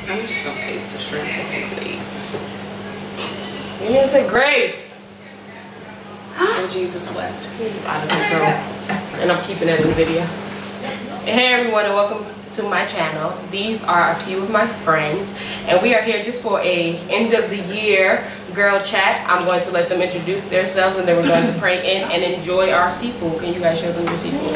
I'm just gonna taste the shrimp complete. You need to say grace. And Jesus wept. Out of control. And I'm keeping that in the video. Hey everyone, and welcome to my channel. These are a few of my friends, and we are here just for a end of the year girl chat. I'm going to let them introduce themselves, and then we're going to pray in and enjoy our seafood. Can you guys show them your seafood?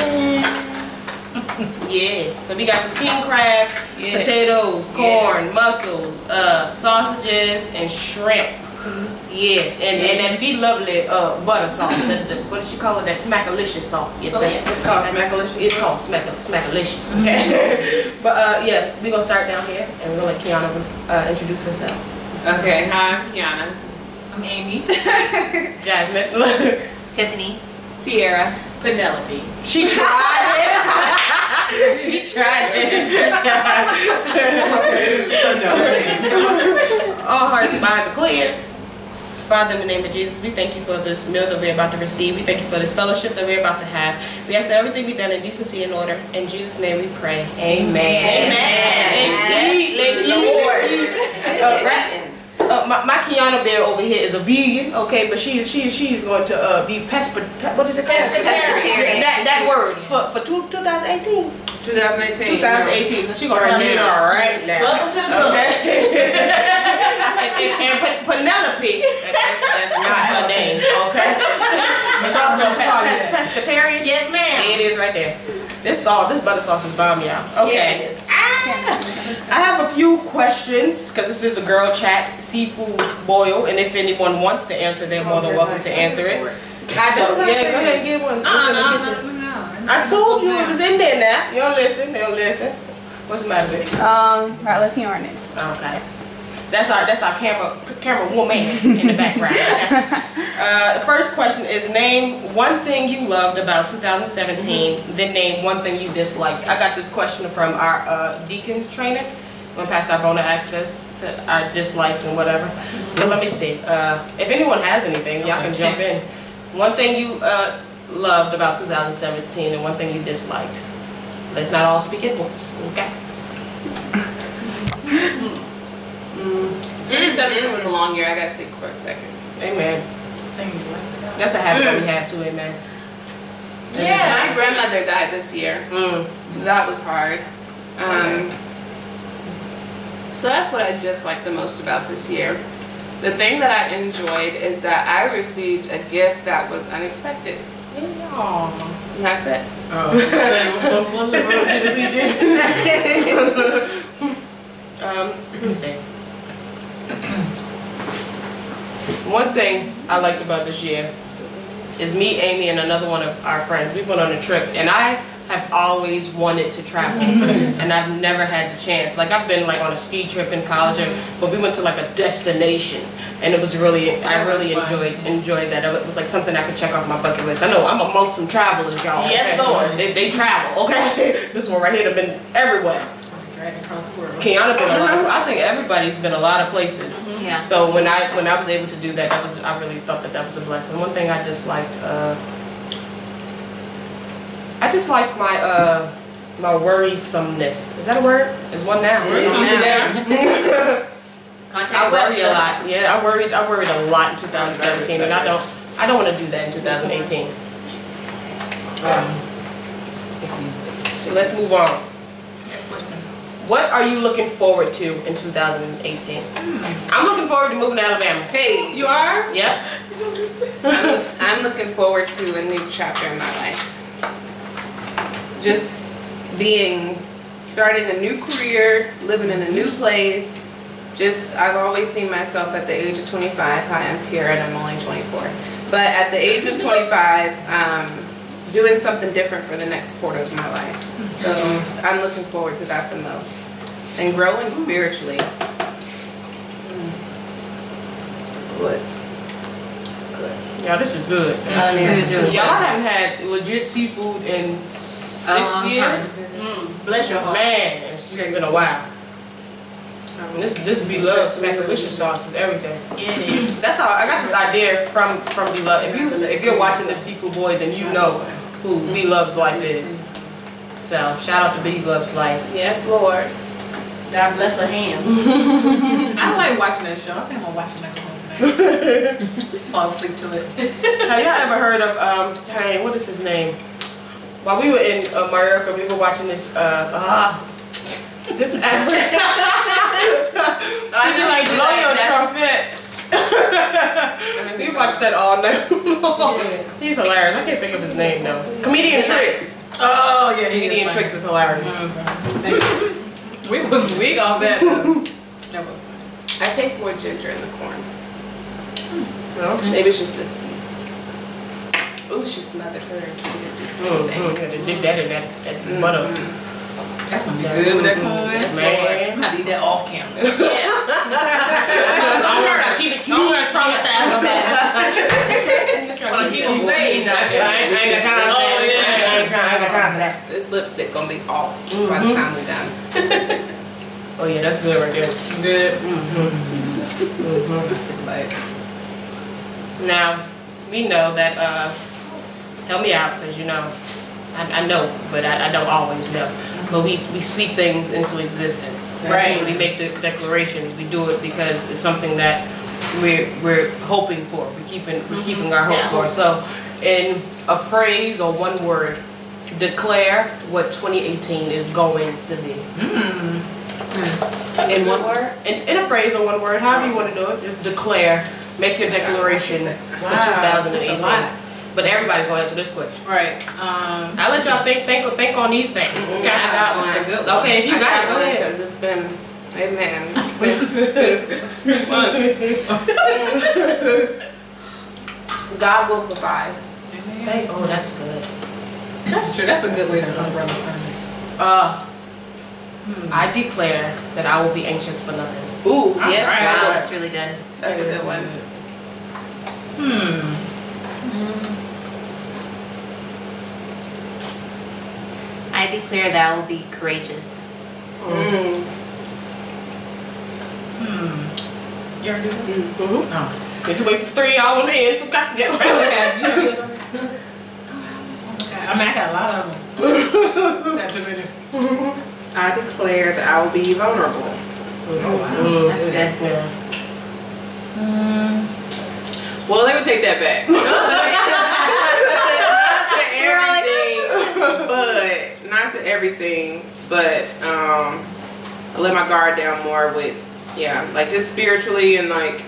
Yes. So we got some king crab, potatoes, corn, mussels, sausages, and shrimp. Yes, and that be lovely butter sauce. What does she call it? That smackalicious sauce. Yes, it's called smackalicious. It's called smackalicious. Okay. But yeah, we're gonna start down here, and we're gonna let Kiana introduce herself. Okay. Hi, I'm Kiana. I'm Amy. Jasmine. Tiffany. Tierra. Penelope. She tried it. She tried it. All hearts and minds are clear. Father, in the name of Jesus, we thank you for this meal that we're about to receive. We thank you for this fellowship that we're about to have. We ask that everything be done in decency and order. In Jesus' name we pray. Amen. Amen. My Kiana bear over here is a vegan, okay, but she's going to be what is it called? Pescatarian. That word for 2018. 2018. So she's gonna start eating right now. Welcome to the club. Okay. and Penelope, that's not her name, okay? It's also pescatarian. Yes, ma'am. It is right there. This butter sauce is bomb, y'all. Okay. I have a few questions because this is a girl chat seafood boil, and if anyone wants to answer, they're more than welcome to answer it. Yeah, go ahead and get one. I told you it was in there now. You don't listen. They don't listen. What's the matter with it? Right left here on it. Okay. That's our camera woman in the background. The first question is, name one thing you loved about 2017, then name one thing you disliked. I got this question from our deacons trainer when Pastor Arbona asked us to our dislikes and whatever. So let me see. If anyone has anything, y'all can jump in. One thing you loved about 2017 and one thing you disliked. Let's not all speak at once, okay? 2017 was a long year. I gotta think for a second. Amen. That's a habit that we have too, amen. Yeah, my grandmother died this year. That was hard. So that's what I disliked the most about this year. The thing that I enjoyed is that I received a gift that was unexpected. Aww. And that's it. Let me see. One thing I liked about this year is me, Amy, and another one of our friends. We went on a trip, and I have always wanted to travel, and I've never had the chance. Like, I've been like on a ski trip in college, but we went to like a destination, and it was really, I really enjoyed that. It was like something I could check off my bucket list. I know I'm amongst some travelers, y'all. Yes, okay? Lord. They travel, okay? This one right here, they've been everywhere. Kiana been a lot of, I think everybody's been a lot of places. Yeah. So when I was able to do that, I really thought that was a blessing. One thing I just liked, my my worrisomeness. Is that a word? It's one now. It is now. I worry a lot. Yeah, I worried a lot in 2017, and I don't want to do that in 2018. So let's move on. What are you looking forward to in 2018? I'm looking forward to moving to Alabama. Hey, you are? Yep. I'm looking forward to a new chapter in my life. Just starting a new career, living in a new place. I've always seen myself at the age of 25. Hi, I'm Tierra and I'm only 24. But at the age of 25, doing something different for the next quarter of my life. So I'm looking forward to that the most. And growing spiritually. Good. It's good. Yeah, this is good. Y'all, I haven't had legit seafood in 6 years. Bless your heart. Man, it's been a while. This Beloved smackalicious sauce is everything. Yeah. That's how I got this idea from Beloved. If you're watching the Seafood Boy, then you know who Bloveslife is. So shout out to Bloveslife. Yes, Lord. God bless her hands. I like watching that show. I think I'm gonna watch it when I go home tonight. Fall asleep to it. Have y'all ever heard of dang, what is his name? While we were in America, we were watching this this advert. You like blow your trumpet. We watched that all night long. He's hilarious. I can't think of his name though. Comedian Tricks. Oh yeah, Comedian Tricks is hilarious. We was weak on that. That was funny. I taste more ginger in the corn. No? Maybe it's just biscuits. Ooh, she smothered hers. Dip that in that butter. That's gonna be good with that corn. Man. I'm gonna eat that off camera. Yeah. I keep it cute. I'm gonna traumatize them. When I keep them saying I ain't got time for that. I ain't got time for that. This lipstick gonna be off by the time we're done. Oh yeah, that's good right there. good. Like, now, we know that, help me out, because you know, I know, but I don't always know. But we speak things into existence. Right. We make the declarations. We do it because it's something that we're hoping for. We're keeping our hope for. So, in a phrase or one word, declare what 2018 is going to be. In one word? In a phrase or one word, however you want to do it, just declare, make your declaration for 2018. But everybody's going to answer this question. Right. I'll let y'all think on these things. Okay, I got one. Okay, if you got it, go ahead. Because it's been, amen. It's been months. God will provide. Oh, that's good. That's true. That's a good way to umbrella. I declare that I will be anxious for nothing. Ooh, yes. right. Wow, that's really good. That's a good one. I declare that I will be courageous. You already do that? Oh. Did you wait for 3 hours on the end so I can get ready? I mean, I got a lot of them. Not too many. I declare that I will be vulnerable. That's good. Yeah. Well, let me take that back. Not to everything, but I let my guard down more with, like just spiritually and like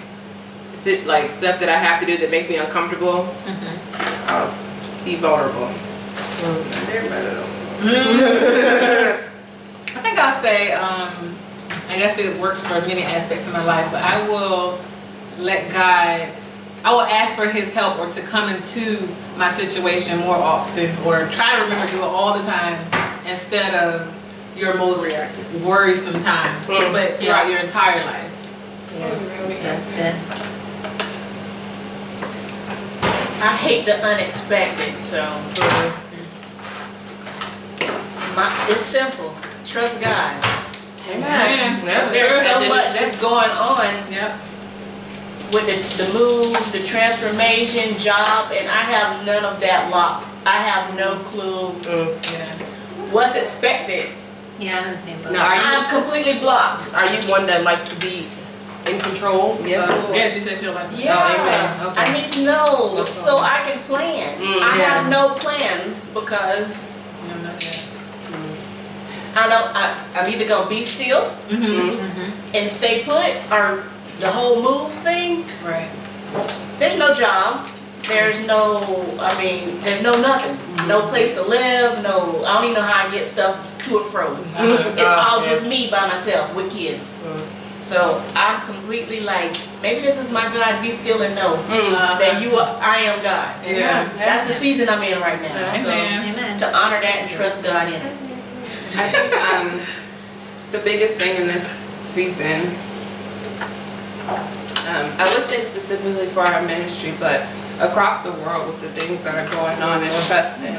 stuff that I have to do that makes me uncomfortable. I'll be vulnerable. I think I'll say, I guess it works for many aspects of my life, but I will let God, I will ask for His help or to come into my situation more often, or try to remember to do it all the time instead of your most worrisome time, but throughout your entire life. That's good. I hate the unexpected, so it's simple. Trust God. Amen. There's so much that's going on Yep. with the move, the transformation, job, and I have none of that locked. I have no clue what's expected. Yeah, I'm in the same boat. Now, I'm completely blocked. are you one that likes to be in control? Yes, Lord. Yeah, she said she'll like Yeah, amen. Okay. I need to know What's going so on? I can plan. Mm, I yeah. have no plans because I'm either gonna be still and stay put, or the whole move thing. Right. There's no job. There's no, there's no nothing. No place to live. No, I don't even know how I get stuff to and fro. It's all just me by myself with kids. So I'm completely like, maybe this is my God. Be still and know that I am God. Yeah. That's the season I'm in right now. Amen. Amen. So to honor that and trust God in it. I think the biggest thing in this season, I would say specifically for our ministry, but across the world with the things that are going on, is trusting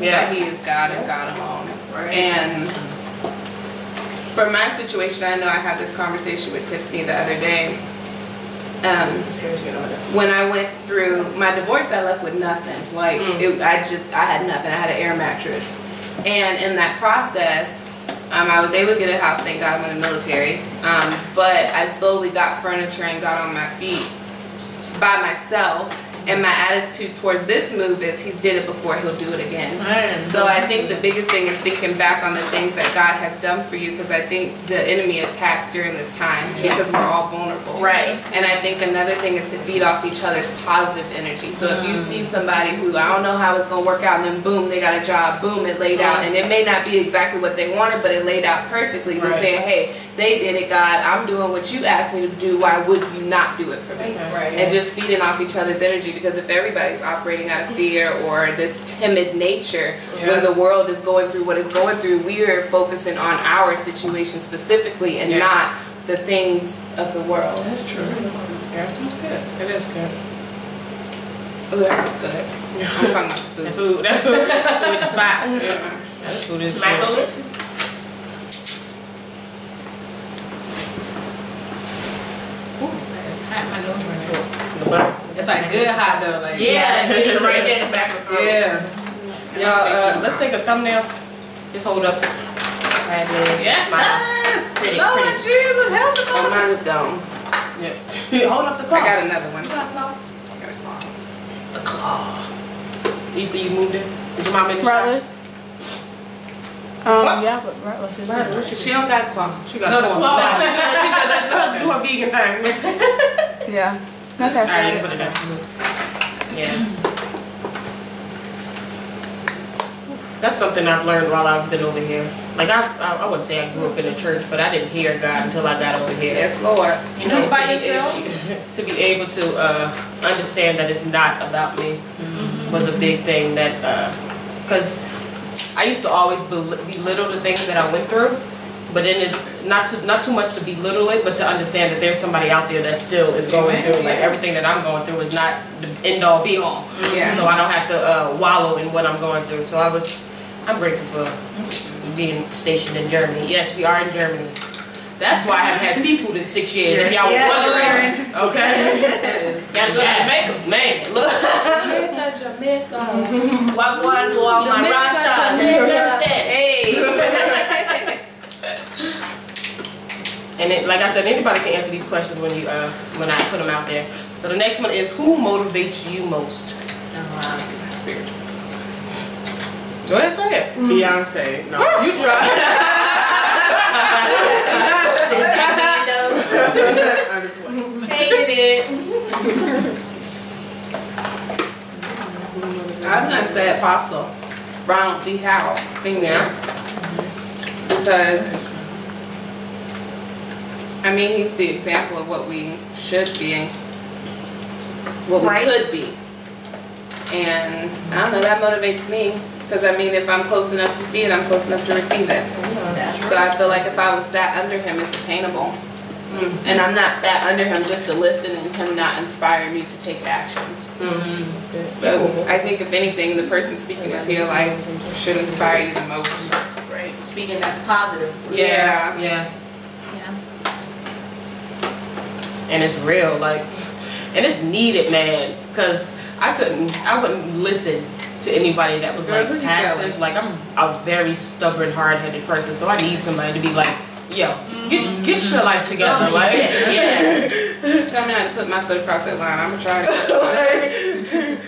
that He is God and God alone. And for my situation, I know I had this conversation with Tiffany the other day. When I went through my divorce, I left with nothing. Like I had nothing. I had an air mattress. And in that process, I was able to get a house, thank God I'm in the military. But I slowly got furniture and got on my feet by myself. And my attitude towards this move is he's did it before, he'll do it again. So I think the biggest thing is thinking back on the things that God has done for you, because I think the enemy attacks during this time because we're all vulnerable. Right. And I think another thing is to feed off each other's positive energy. So if you see somebody who, I don't know how it's going to work out, and then boom, they got a job, boom, it laid out. And it may not be exactly what they wanted, but it laid out perfectly. They're saying, hey, they did it, God, I'm doing what you asked me to do, why would you not do it for me? And just feeding off each other's energy, because if everybody's operating out of fear or this timid nature, when the world is going through what it's going through, we are focusing on our situation specifically and not the things of the world. That's true. Yeah, that's good. It is good. Oh, that was good. I'm talking about the food. The food. That's food. Food is spot. That food is good. It's like good hot though. Like, it's right there in the back of the throat. Y'all, let's take a thumbnail. Just hold up. Right there. Yes. Smile. Pretty, Lord pretty. Jesus, help me. Oh, mine is gone. Yeah. Hold up the claw. I got another one. You got a claw? I got a claw. The claw. You see you moved it? Did your mom in the shop? Yeah, but Ratliff is She don't got a claw. She got a claw. claw. She got do her vegan thing. Yeah. Okay. Alright, you can put it down. Yeah. That's something I've learned while I've been over here. Like I wouldn't say I grew up in a church, but I didn't hear God until I got over here. Yes, Lord. You know, by yourself? to be able to understand that it's not about me was a big thing. That because I used to always belittle the things that I went through, but then it's not too much to belittle it, but to understand that there's somebody out there that still is going through. Like everything that I'm going through is not the end all be all. Yeah. So I don't have to wallow in what I'm going through. So I'm grateful for being stationed in Germany. Yes, we are in Germany. That's why I haven't had seafood in 6 years. If y'all were wondering, okay? Gotta go to Jamaica. Man, look. Jamaica. Walk one to all my Rastas. Hey. And it, like I said, anybody can answer these questions when you when I put them out there. So the next one is, who motivates you most? Spiritual. Go ahead, say it. Beyonce. No. You try. Hated it. I was gonna say Apostle Ronald D. Howell, Sr. Because I mean he's the example of what we should be, what we could be, and I don't know, that motivates me. Because I mean, if I'm close enough to see it, I'm close enough to receive it. So I feel like if I was sat under him, it's attainable. And I'm not sat under him just to listen and him not inspire me to take action. So I think if anything, the person speaking into your life should inspire you the most. Right. Speaking that positive. Yeah. And it's real, like, and it's needed, man. Because I wouldn't listen to anybody that was like passive. Like I'm a very stubborn, hard-headed person, so I need somebody to be like, yo, get your life together. Like, Tell me how to put my foot across that line. I'm gonna try it.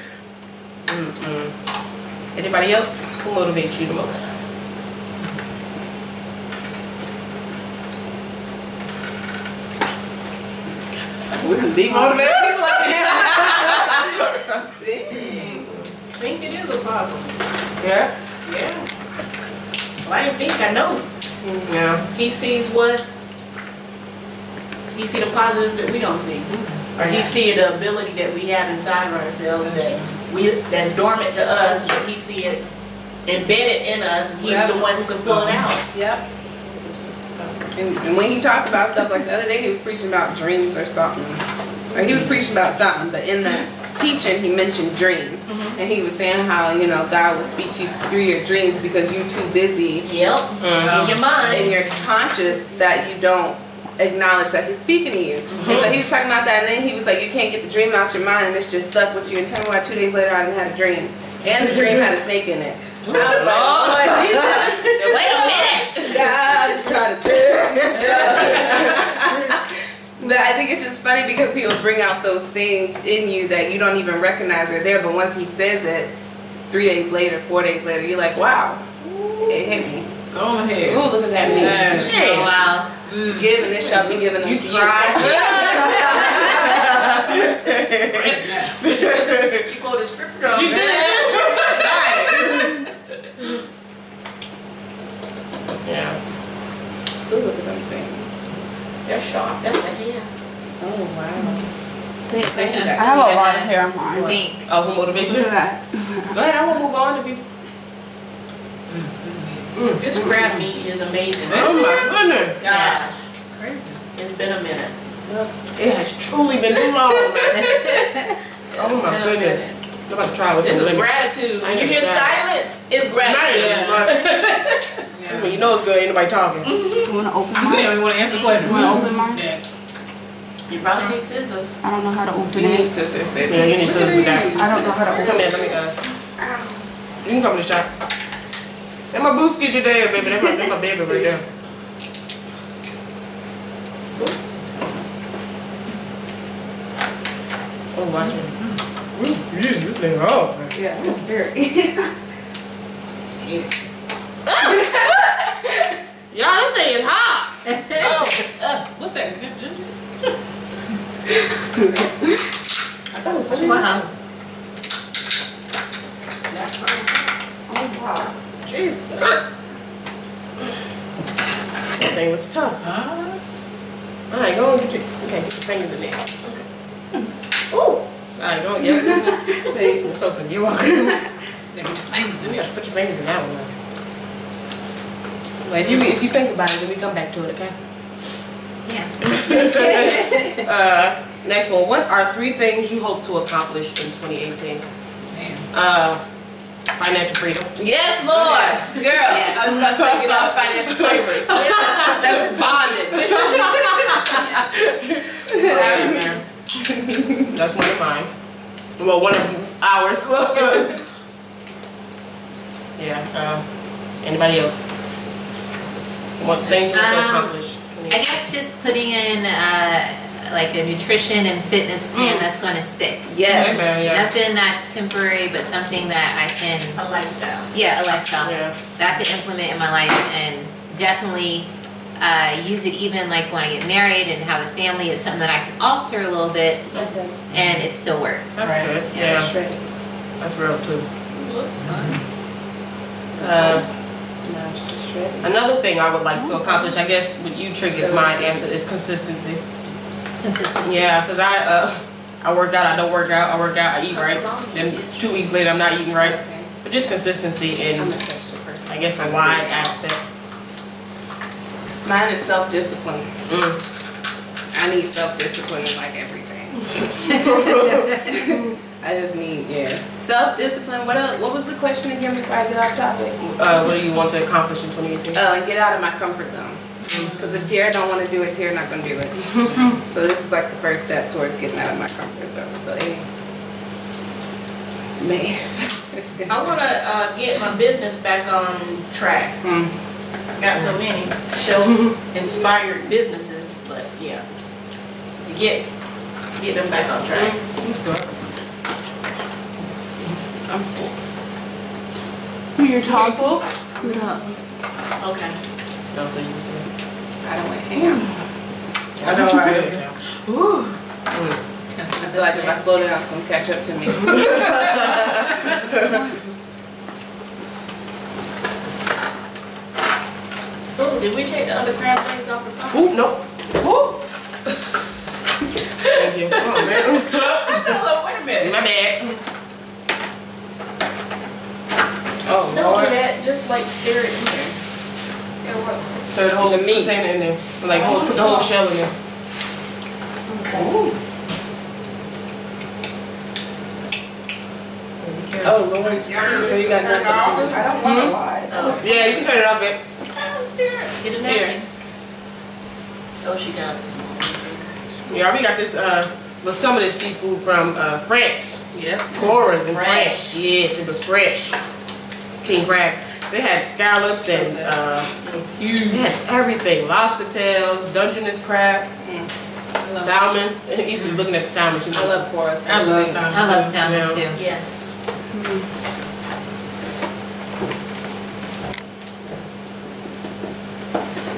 Anybody else? Who motivates you the most? We can demotivate people like I think it is a puzzle. Yeah. Yeah. Well, I didn't think I know. Yeah. He sees what? He see the positive that we don't see. Or he see the ability that we have inside of ourselves that's dormant to us, but he see it embedded in us. He's the one who can pull it out. Yep. And when he talked about stuff like the other day, he was preaching about dreams or something. Or he was preaching about something, but in the teaching he mentioned dreams. And he was saying how, you know, God will speak to you through your dreams because you're too busy In your mind. and you're conscious that you don't acknowledge that he's speaking to you. And so he was talking about that, and then he was like, you can't get the dream out your mind and it's just stuck with you. And tell me why 2 days later I didn't have a dream. And the dream had a snake in it. I was like, Lord Jesus. Wait a minute. God is trying to tell me something. But I think it's just funny because he'll bring out those things in you that you don't even recognize are there. But once he says it, 3 days later, 4 days later, you're like, wow, it hit me. Go ahead. Ooh, look at that me. Shit. Oh, wow. Given it shall be given unto you. Tried. She quoted scripture. She did. Yeah. Ooh, look at them things. They're sharp. That's the hair. Oh, wow. So the question I have a lot of hair on I mine. think. Oh, for motivation? Look at that. Go ahead, I will move on if you. This crab meat is amazing. Oh my goodness. Gosh, Crazy. it's been a minute. It has truly been too long, man. Oh my goodness. I'm about to try with This some is lemon. gratitude. I When you hear understand. silence, it's gratitude. Man, but that's when you know it's good, ain't nobody talking. You want to open You mine? don't even want to answer the question. You want to open mine? Yeah. You probably need scissors. I don't know how to open You need it. scissors, baby. Yeah, you need scissors with that. I don't know how to Come open here, it. let me you can come to the shop. And my boots get you there, baby. That's my baby right there. Oh, watch it. This thing off. Yeah, it's very. Y'all, this thing is hot. What's that? Wow. Oh, wow. Jeez. That thing was tough. Alright, go and get your fingers in there. Okay. Ooh! Alright, go and get it. It's open. You're welcome. You gotta put your fingers in that one. Well, if you think about it, then we come back to it, okay? Yeah. Next one. What are 3 things you hope to accomplish in 2018? Financial freedom. Yes, Lord. Girl, I was about to say get out of financial slavery. That's bondage. Yeah, man. That's one of mine. Well, one of ours. Yeah. Anybody else? What things you want to accomplish? I guess just putting in like a nutrition and fitness plan that's going to stick. Yes. Okay, yeah. Nothing that's temporary, but something that I can, A lifestyle. yeah, a lifestyle Yeah. that I could implement in my life and definitely use it even like when I get married and have a family. It's something that I can alter a little bit and it still works. That's Right. good. Yeah. Yeah. That's real too. No, it's just shredded. Another thing I would like to accomplish, I guess, what you triggered my answer is consistency. Consistency. Yeah, because I work out, I don't work out, I work out, I eat right. Then 2 weeks later, I'm not eating right. Okay. But just consistency in, I'm a texture person. I guess, a wide aspect. Mine is self-discipline. Mm. I need self-discipline in like everything. I just need, self-discipline. What was the question again before I get off topic? What do you want to accomplish in 2018? And get out of my comfort zone. Because if Tierra don't want to do it, Tierra not going to do it. So this is like the first step towards getting out of my comfort zone. So, man. I want to get my business back on track. I've got so many self-inspired businesses, but yeah, to get them back on track. I'm full. Your tongue screwed up. Okay. Don't say you were saying. I don't want ham. I know I feel like if I slow down, it's going to catch up to me. Oh, did we take the other crab legs off the top? Ooh, no. Ooh. Thank you. Oh, man. Oh, wait a minute. My bad. Oh, Don't do Lord. that. Just like stir it in there. Stir what? Stir the whole container in there. Like, put the whole shell in there. Okay. Oh, Lord. So you got nothing to I don't want to lie. Oh. Yeah, you can turn it off, babe. Get a napkin. Oh, she got it. Yeah, we got this, was some of this seafood from France. Yes. Cora's in Fresh. France. Yes, it was fresh. king crab. They had scallops and they had everything. Lobster tails, Dungeness crab, salmon. I used to be looking at the salmon. I love porous. I love salmon. I love salmon Yeah. too. Yes.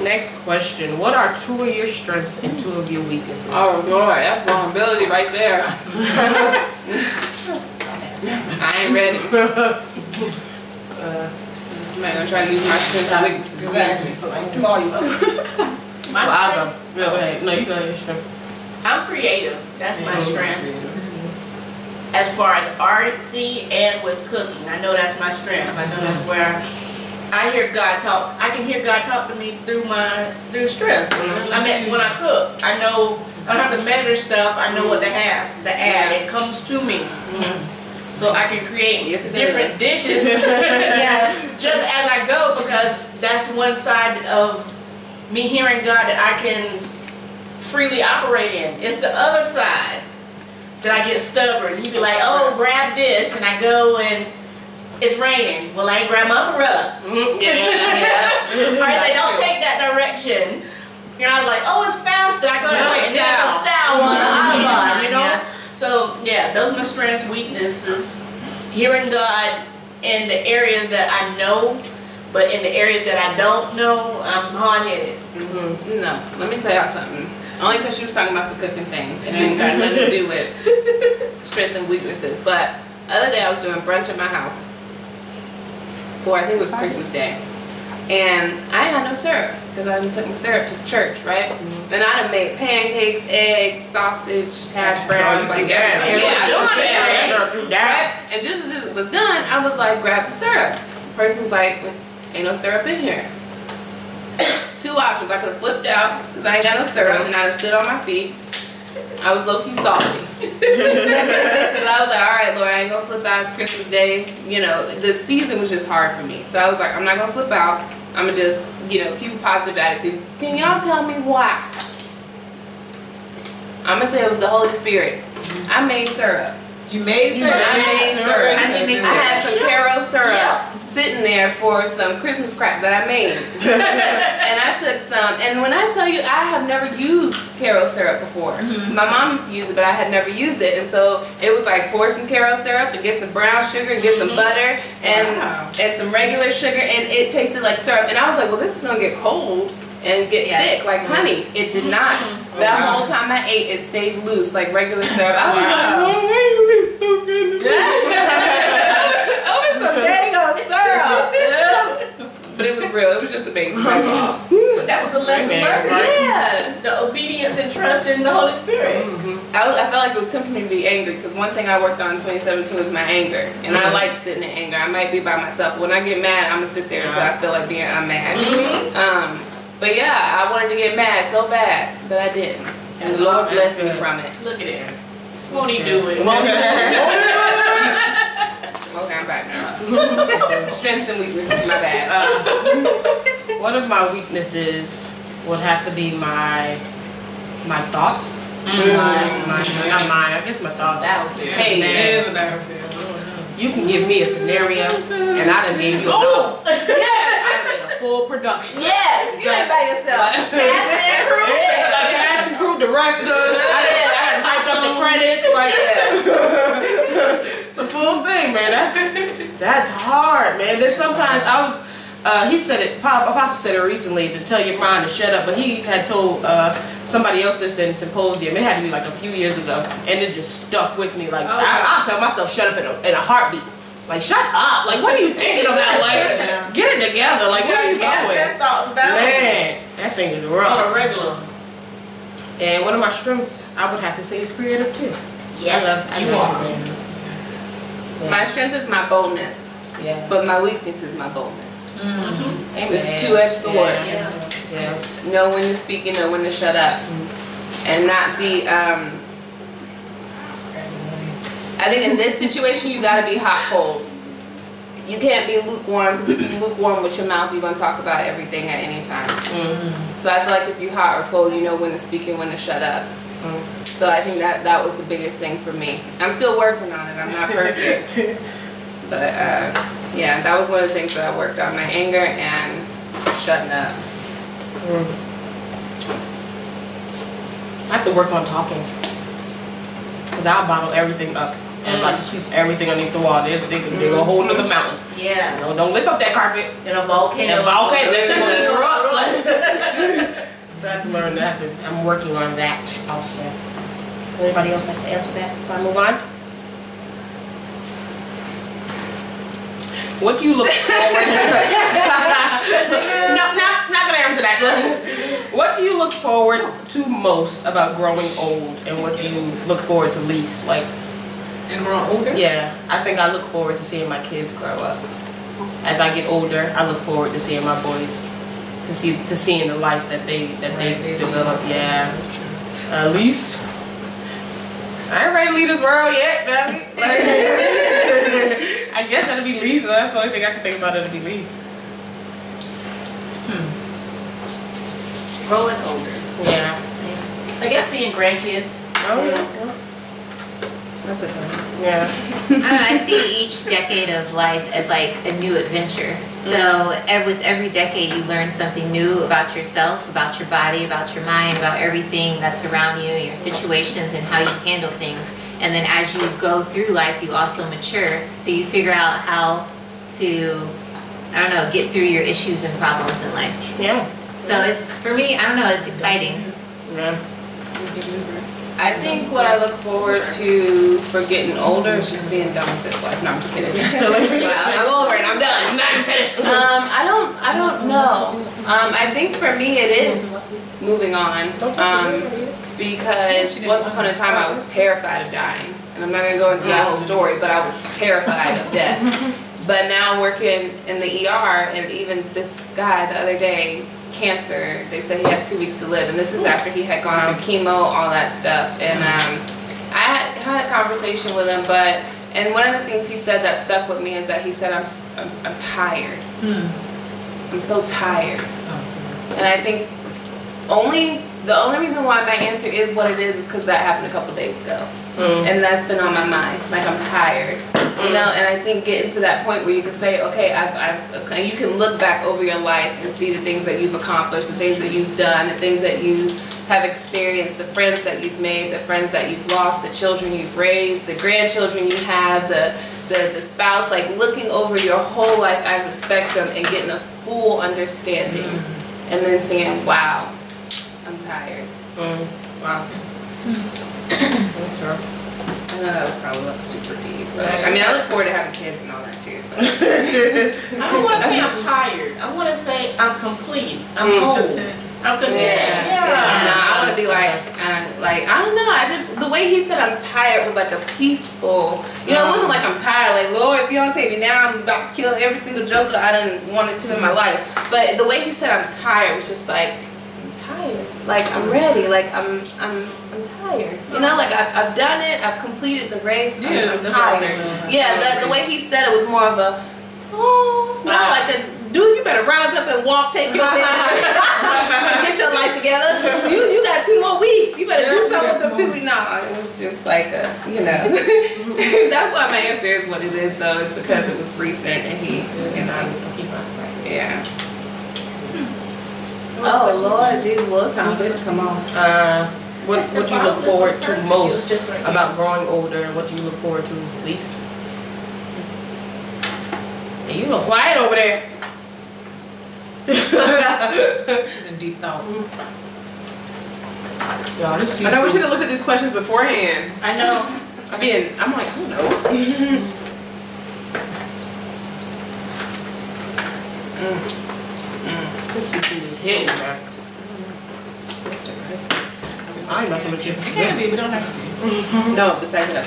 Next question. What are 2 of your strengths and 2 of your weaknesses? Oh Lord, that's vulnerability right there. I ain't ready. I'm not gonna try to use my strengths and weaknesses against me. My I'll strength, go. Yeah, go ahead. No, you go ahead. Sure. I'm creative. That's my strength. As far as artsy and with cooking, I know that's my strength. I know that's where I hear God talk. I can hear God talk to me through strength. I mean, when I cook, I know I don't have to measure stuff. I know what to have. The add, it comes to me. So I can create different dishes just as I go, because that's one side of me hearing God that I can freely operate in. It's the other side that I get stubborn. He'd be like, oh, grab this, and I go and it's raining. Well, I ain't grab my umbrella. Or they don't take that direction. You know, I was like, oh, it's faster. I go that way, and then it's a style on the Autobahn, you know? So, yeah, those are my strengths, weaknesses. Hearing God in the areas that I know, but in the areas that I don't know, I'm hard-headed. No, let me tell y'all something. Only because she was talking about the cooking thing. It ain't got nothing to do with strengths and weaknesses. But the other day I was doing brunch at my house. For I think it was Christmas Day. And I had no syrup because I took my syrup to church, right? And I done made pancakes, eggs, sausage, hash browns, like everything. Yeah, I don't have to. Right? And just as it was done, I was like, grab the syrup. The person was like, ain't no syrup in here. 2 options. I could have flipped out because I ain't got no syrup, and I stood on my feet. I was low-key salty. Because I was like, all right, Lord, I ain't gonna flip out. It's Christmas Day. You know, the season was just hard for me. So I was like, I'm not gonna flip out. I'm gonna just, you know, keep a positive attitude. Can y'all tell me why? I'm gonna say it was the Holy Spirit. I made syrup. You made syrup? I made syrup. How did you make I had some Caro syrup. Yeah. Sitting there for some Christmas crap that I made. And I took some, and when I tell you, I have never used Caro syrup before. My mom used to use it, but I had never used it. And so it was like pour some Caro syrup and get some brown sugar and get some butter and some regular sugar, and it tasted like syrup. And I was like, well, this is gonna get cold and get thick like honey. It did not. That whole time I ate, it stayed loose like regular syrup. I was like, oh, it's so good. Oh, it's some dang on syrup. But it was real. It was just amazing. That's all. That was a lesson learned. Yeah. The obedience and trust in the Holy Spirit. I felt like it was tempting me to be angry, because one thing I worked on in 2017 was my anger. And I like sitting in anger. I might be by myself. When I get mad, I'm going to sit there until I feel like I'm mad. But yeah, I wanted to get mad so bad, but I didn't. And the Lord blessed me from it. Look at him. Won't he do it? Okay, I'm back now. Strengths and weaknesses, my bad. One of my weaknesses would have to be my thoughts. Not mine. I guess my thoughts. Hey, man. You can give me a scenario, and I done gave you a I made a full production. Yes, you ain't by yourself. Cast and crew. Cast and crew, directors. I had to type up the credits. Like, it's a full thing, man. That's hard, man. Then sometimes I was. He said it. Apostle said it recently, to tell your mind to shut up. But he had told somebody else this in symposium. It had to be like a few years ago, and it just stuck with me. Like I'll tell myself shut up in a heartbeat. Like, shut up. Like, what are you thinking about? Like, get it together. Like, what are you doing? That thoughts down. Man, that thing is rough. On a regular. And one of my strengths, I would have to say, is creative too. Yes, I love things. Yeah. My strength is my boldness, but my weakness is my boldness. It's a two-edged sword. Yeah. Know when to speak and know when to shut up. And not be, I think in this situation, you gotta be hot cold. You can't be lukewarm, because if you're lukewarm with your mouth, you're gonna talk about everything at any time. So I feel like if you're hot or cold, you know when to speak and when to shut up. So I think that was the biggest thing for me. I'm still working on it. I'm not perfect. But Yeah, that was one of the things that I worked on, my anger and shutting up. I have to work on talking. Because I'll bottle everything up. And like sweep everything underneath the wall. There's a whole nother mountain. Yeah. No, don't lift up that carpet. And a volcano. And a volcano. They're going to erupt. So I have to learn that. I'm working on that also. Anybody else like to answer that before I move on? What do you look forward to? No, not gonna answer that. What do you look forward to most about growing old, and what do you look forward to least? Like, And growing older? yeah, I think I look forward to seeing my kids grow up. As I get older, I look forward to seeing my boys, to seeing the life that they develop. Yeah, at least. I ain't ready to leave this world yet, baby. Like, I guess that'll be least. That's the only thing I can think about. It'll be least. Growing older. Yeah. I guess seeing grandkids. Oh yeah. That's a good one. Yeah. I don't know, I see each decade of life as like a new adventure. So with every decade you learn something new about yourself, about your body, about your mind, about everything that's around you, your situations and how you handle things. And then as you go through life you also mature. So you figure out how to, I don't know, get through your issues and problems in life. Yeah. So it's, for me, I don't know, it's exciting. Yeah. I think what I look forward to for getting older is just being done with this life. No, I'm just kidding. I'm over it. I'm done. I'm not even finished. I don't know. I think for me it is moving on. Because once upon a time I was terrified of dying. And I'm not going to go into that whole story, but I was terrified of death. But now working in the ER, and even this guy the other day, cancer, they said he had 2 weeks to live, and this is after he had gone through chemo, all that stuff. And I had a conversation with him, and one of the things he said that stuck with me is that he said, I'm tired. I'm so tired. And I think the only reason why my answer is what it is because that happened a couple days ago. And that's been on my mind. Like, I'm tired. You know, and I think getting to that point where you can say, okay, you can look back over your life and see the things that you've accomplished, the things that you've done, the things that you have experienced, the friends that you've made, the friends that you've lost, the children you've raised, the grandchildren you have, the spouse, like looking over your whole life as a spectrum and getting a full understanding. And then saying, wow, I'm tired. Wow. That's rough. I know that was probably like super deep, but I mean, I look forward to having kids and all that too. But. I don't want to say I'm tired. I want to say I'm complete. I'm whole. I'm content. Yeah. No, I want to be like, I don't know. The way he said I'm tired was like a peaceful, you know, it wasn't like I'm tired, like, Lord, if you don't take me now, I'm about to kill every single joker I done wanted to in my life. But the way he said I'm tired was just like, I'm tired. Like, I'm ready. Like, I'm tired. You know, like I've done it. I've completed the race. I'm tired. Yeah, the way he said it was more of a, like a, dude, you better rise up and walk, take your get your life together. You got 2 more weeks. You better do something with them 2 weeks. No, it was just like a, you know. That's why my answer is what it is, though. Is because it was recent and he, you know, yeah. Oh Lord, Jesus, what time did it come on? What do you look forward to most about growing older? What do you look forward to least? Hey, you look quiet over there. She's in deep thought. Y'all, this I know we should have looked at these questions beforehand. I know. I'm like, who knows? This seafood is hitting, man. I ain't messing with you. Yeah, baby, don't have to be. No, the fact that I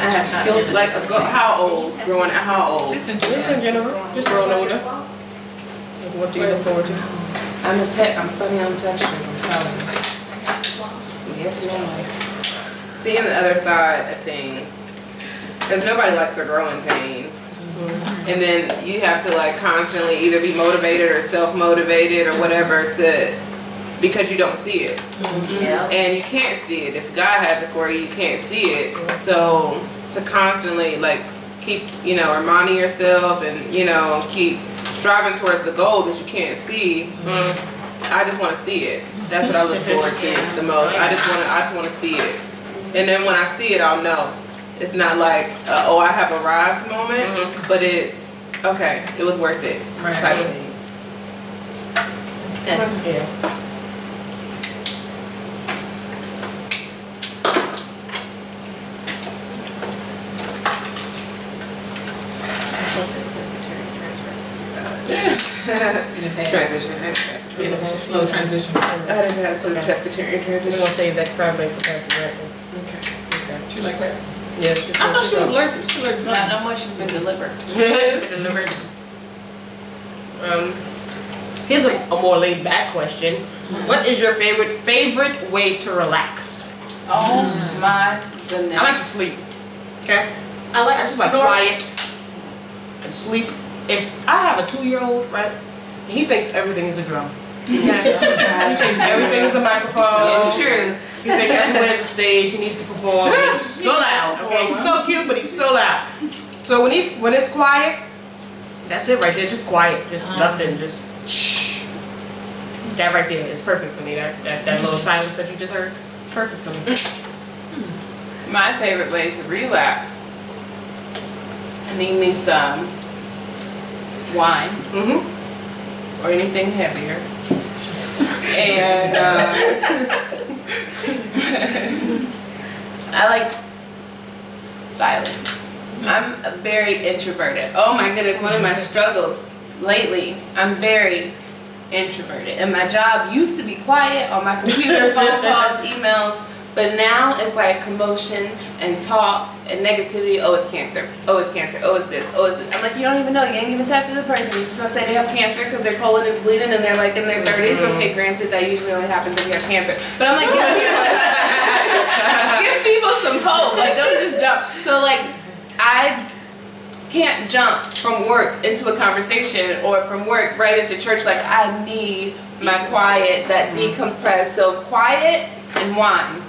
I have killed like, how old? Growing at how old? Just in Just in general, just growing older. What do you look forward to? I'm funny on textures, I'm telling you. Yes, ma'am. Seeing the other side of things. Because nobody likes their growing pains. And then you have to like constantly either be motivated or self-motivated or whatever to because you don't see it. Yeah. And you can't see it. If God has it for you, you can't see it. So to constantly like keep, you know, reminding yourself and, you know, keep striving towards the goal that you can't see. I just want to see it. That's what I look forward to the most. I just want to see it. And then when I see it, I'll know. It's not like, oh, I have arrived moment, but it's, okay, it was worth it type of thing. That's good. Yeah. Transition. Slow transition. I didn't have to pescatarian We're transition. gonna save that crab leg for Pastor Jackson. Okay. She like that? Yeah, I thought she was allergic. She allergic to Not something. no more. She's been delivered. Here's a more laid back question. What is your favorite way to relax? Oh my goodness. I like to sleep. Okay? I like I just like quiet and sleep. If I have a 2-year-old, right? He thinks everything is a drum. He thinks everything is a microphone. So true. He thinks everywhere is a stage. He needs to perform. And he's so loud. Okay, he's so cute, but he's so loud. So when it's quiet, that's it right there. Just quiet. Just nothing. Just shh. That right there is perfect for me. That little silence that you just heard. It's perfect for me. My favorite way to relax. I need me some wine or anything heavier. And I like silence. I'm very introverted. Oh my goodness, one of my struggles lately, I'm very introverted. And my job used to be quiet on my computer, phone calls, emails, but now it's like commotion and talk and negativity. Oh, it's cancer. Oh, it's cancer. Oh, it's this. Oh, it's this. I'm like, you don't even know. You ain't even tested the person. You're just going to say they have cancer because their colon is bleeding and they're like in their 30s. Okay, granted, that usually only happens if you have cancer. But I'm like, give people some hope. Like, don't just jump. So, like, I can't jump from work into a conversation or from work right into church. Like, I need my quiet, that decompress. So, quiet and wine.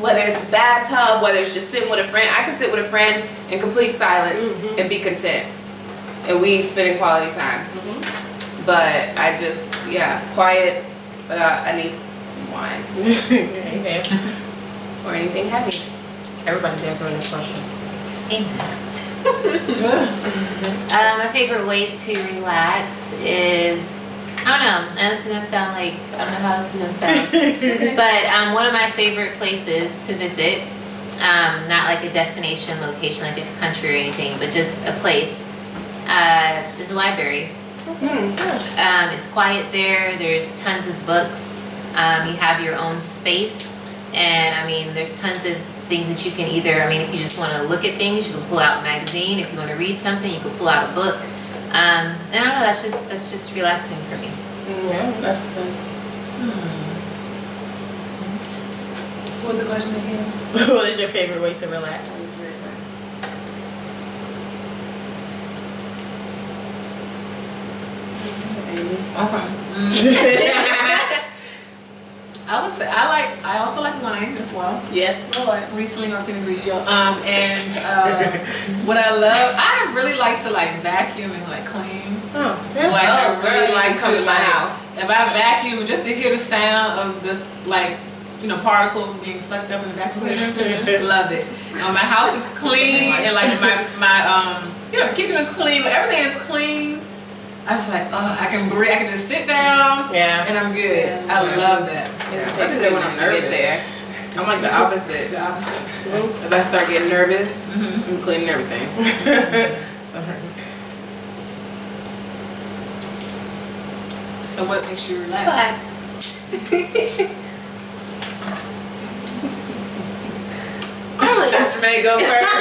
Whether it's a bathtub, whether it's just sitting with a friend. I can sit with a friend in complete silence and be content. And we spending quality time. But I just, quiet, but I need some wine. Amen. Or anything heavy. Everybody's answering this question. Amen. My favorite way to relax is, I don't know, this is gonna sound like, I don't know how this is gonna sound, but one of my favorite places to visit, not like a destination location like a country or anything, but just a place, is a library. It's quiet there, there's tons of books, you have your own space, and I mean there's tons of things that you can either, I mean if you just want to look at things, you can pull out a magazine. If you want to read something, you can pull out a book. And I don't know, that's just relaxing for me. Yeah, that's good. What was the question again? What is your favorite way to relax? I would say I also like wine as well. Yes, Lord. Riesling or Pinot Grigio. What I love, I really like to like vacuum and like clean. Oh, yeah. Like I really like come to to my house. If I vacuum just to hear the sound of the like, you know, particles being sucked up in the vacuum cleaner, love it. My house is clean and like my you know, the kitchen is clean, everything is clean. I was like, oh, I can breathe. I can just sit down, and I'm good. I love that. It just takes a minute to get there. I'm like the opposite. If I start getting nervous, I'm cleaning everything. So what makes you relax? I'll let Mr. May go first.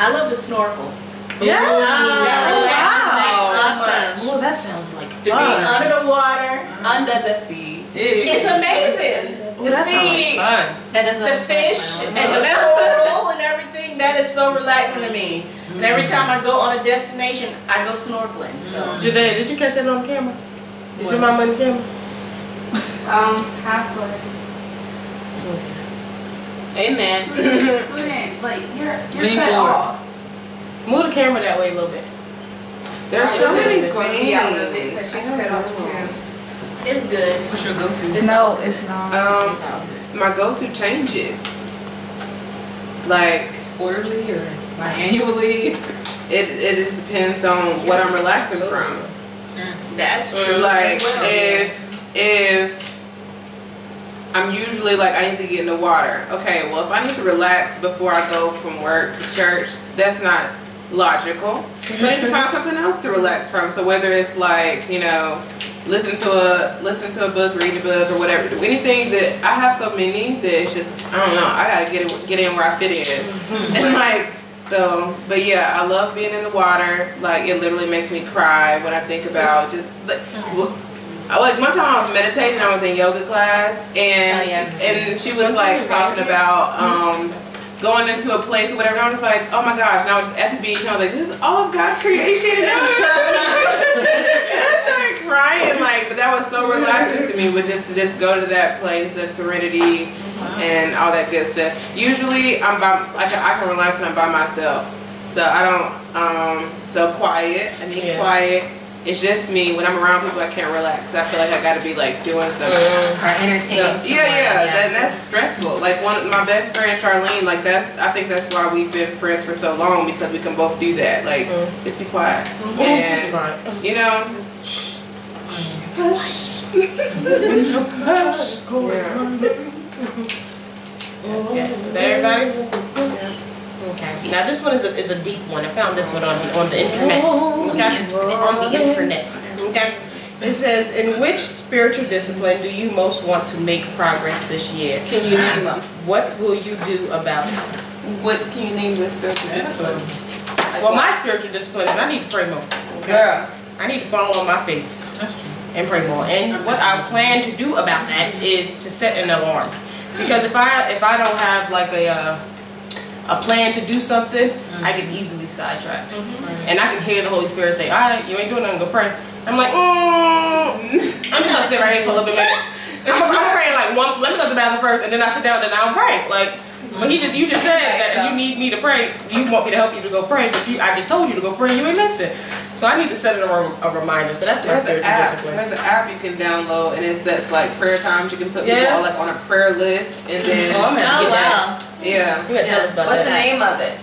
I love to snorkel. Yeah. Awesome. Oh, that sounds like To be under the water, under the sea. It's amazing. To see That doesn't the fish and the coral and everything, that is so relaxing to me. And every time I go on a destination, I go snorkeling. So Jade, did you catch that on camera? Is your mama on the camera? Halfway. Amen. Student, like you're Lean cut forward. off. Move the camera that way a little bit. There's so many Somebody's going to be out of it things. because she's cut off too. it's good. What's your go-to? No, it's not. My go-to changes. Like Quarterly or like annually? it just depends on what I'm relaxing from. That's true. Like as well. if I'm usually like I need to get in the water. Okay, well if I need to relax before I go from work to church, that's not logical. So I need to find something else to relax from. So whether it's like, you know, listen to a book, read a book, or whatever. Anything that I have so many that it's just I don't know. I gotta get in where I fit in. And like so, but yeah, I love being in the water. Like it literally makes me cry when I think about just like. Like one time I was meditating, I was in yoga class, and and she was like talking about going into a place or whatever. And I was like, oh my gosh! And I was at the beach, and I was like, this is all of God's creation. And I started crying, like, but that was so relaxing to me. Was just go to that place of serenity and all that good stuff. Usually I'm by like I can relax when I'm by myself, so I don't so quiet. I need quiet. It's just me. When I'm around people, I can't relax. I feel like I gotta be like doing something. Or entertaining someone. That's stressful. Like my best friend Charlene, like I think that's why we've been friends for so long, because we can both do that. Like just be quiet. And you know, just hush. That's good. Is that everybody? Okay. Now this one is a deep one. I found this one on the internet. Okay. On the internet. Okay. It says, in which spiritual discipline do you most want to make progress this year? Can you name them? What will you do about it? What can you name the spiritual discipline? Well, my spiritual discipline is I need to pray more. Okay? Girl. I need to fall on my face and pray more. And what I plan to do about that is to set an alarm. Because if I don't have like a plan to do something, I get easily sidetracked. And I can hear the Holy Spirit say, alright, you ain't doing nothing, go pray. I'm like, I'm just gonna sit right here for a little bit. I'm praying like let me go to the bathroom first, and then I sit down and I'll pray. Like, but you just said that you need me to pray. You want me to help you to go pray, but I just told you to go pray. You ain't listen. So I need to set a reminder. So that's my spiritual discipline. There's an app you can download, and it sets like prayer times. You can put people all, like on a prayer list, and then Oh wow. yeah. You gotta tell us about What's the that. name of it?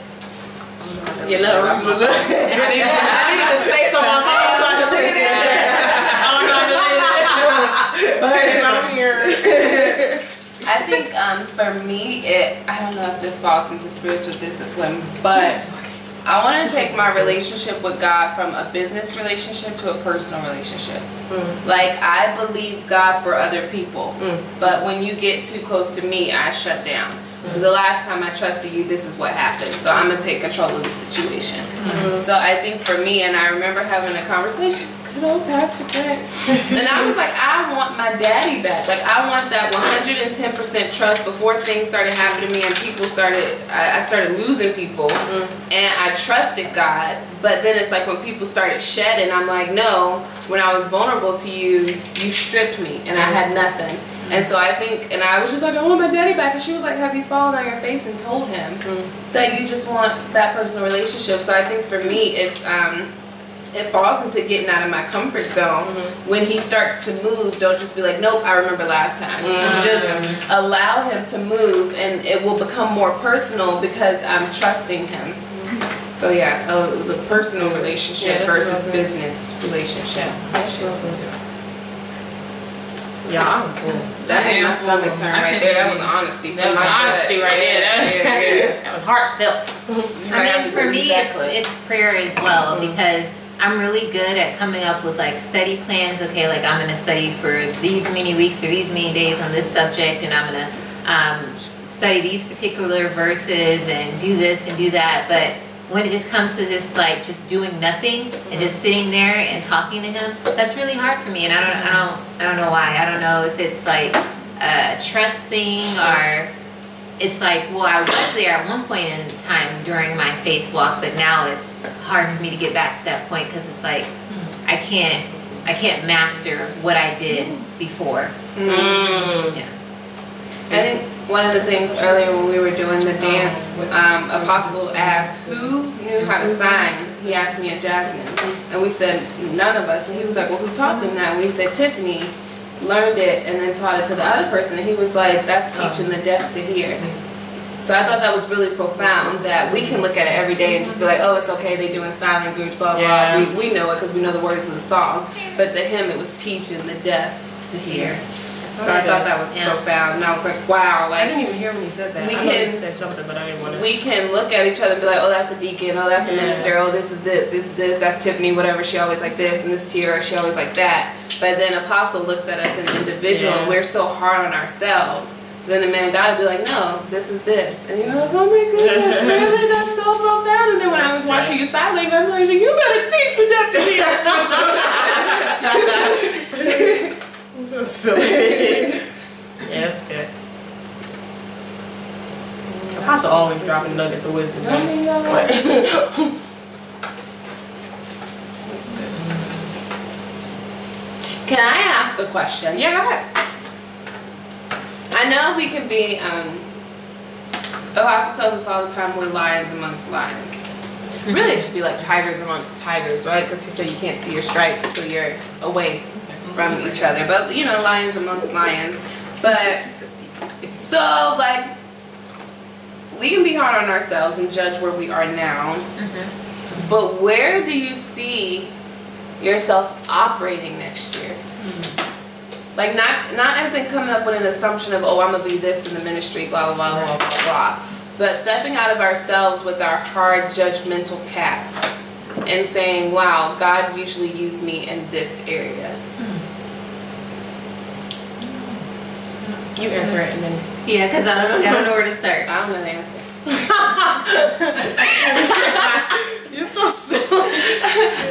You know, I need the space on my phone so I can look at it. I think for me, I don't know if this falls into spiritual discipline, but I want to take my relationship with God from a business relationship to a personal relationship. Like, I believe God for other people, but when you get too close to me, I shut down. The last time I trusted you, this is what happened. So I'm going to take control of the situation. So I think for me, and I remember having a conversation, good old Pastor Greg, and I was like, I want my daddy back. Like, I want that 110% trust before things started happening to me and I started losing people. And I trusted God. But then it's like when people started shedding, I'm like, no, when I was vulnerable to you, you stripped me and I had nothing. And so I think, and I was just like, I want my daddy back. And she was like, have you fallen on your face and told him that you just want that personal relationship? So I think for me, it falls into getting out of my comfort zone. When he starts to move, don't just be like, nope, I remember last time. Just allow him to move, and it will become more personal because I'm trusting him. So yeah, the personal relationship versus business relationship. That's real good. Yeah, I'm cool. That made my stomach turn right there. That was honesty. That was honesty right there. That was heartfelt. I mean, for me, it's prayer as well, because I'm really good at coming up with like study plans. Okay, like I'm going to study for these many weeks or these many days on this subject, and I'm going to study these particular verses and do this and do that. But when it just comes to just doing nothing and just sitting there and talking to him, that's really hard for me. And I don't know why. I don't know if it's like a trust thing or it's like, well, I was there at one point in time during my faith walk, but now it's hard for me to get back to that point because it's like I can't master what I did before. Yeah. I think one of the things earlier when we were doing the dance, Apostle asked who knew how to sign. He asked me and Jasmine, and we said none of us. And he was like, well, who taught them that? And we said Tiffany learned it and then taught it to the other person. And he was like, that's teaching the deaf to hear. So I thought that was really profound, that we can look at it every day and just be like, oh, it's okay, they doing sign language, blah, blah. We know it because we know the words of the song. But to him, it was teaching the deaf to hear. So I thought that was profound, and I was like, wow. Like, I didn't even hear when he said that. I know he said something, but I didn't want to. We can look at each other and be like, oh, that's a deacon, oh, that's a minister, oh, this is this, that's Tiffany, whatever, she always like this, and this Tiara, she always like that. But then Apostle looks at us as an individual, and we're so hard on ourselves. Then the man of God would be like, no, this is this. And you're like, oh my goodness, really? That's so profound. And then when I was watching your sign language, I was like, you better teach the deaf to hear. So silly. Yeah, that's good. Apostle always dropping nuggets of wisdom. Can I ask a question? Yeah, go ahead. I know we can be, Apostle tells us all the time we're lions amongst lions. Really, it should be like tigers amongst tigers, right? Because he said you can't see your stripes till you're away from each other. But, you know, lions amongst lions. But, so, like, we can be hard on ourselves and judge where we are now. But where do you see yourself operating next year? Like, not as in coming up with an assumption of, oh, I'm going to be this in the ministry, blah, blah, blah, blah, blah, blah. But stepping out of ourselves with our hard, judgmental cats and saying, wow, God usually used me in this area. You answer it and then... Yeah, because I don't know where to start. I don't know the answer. You're so silly.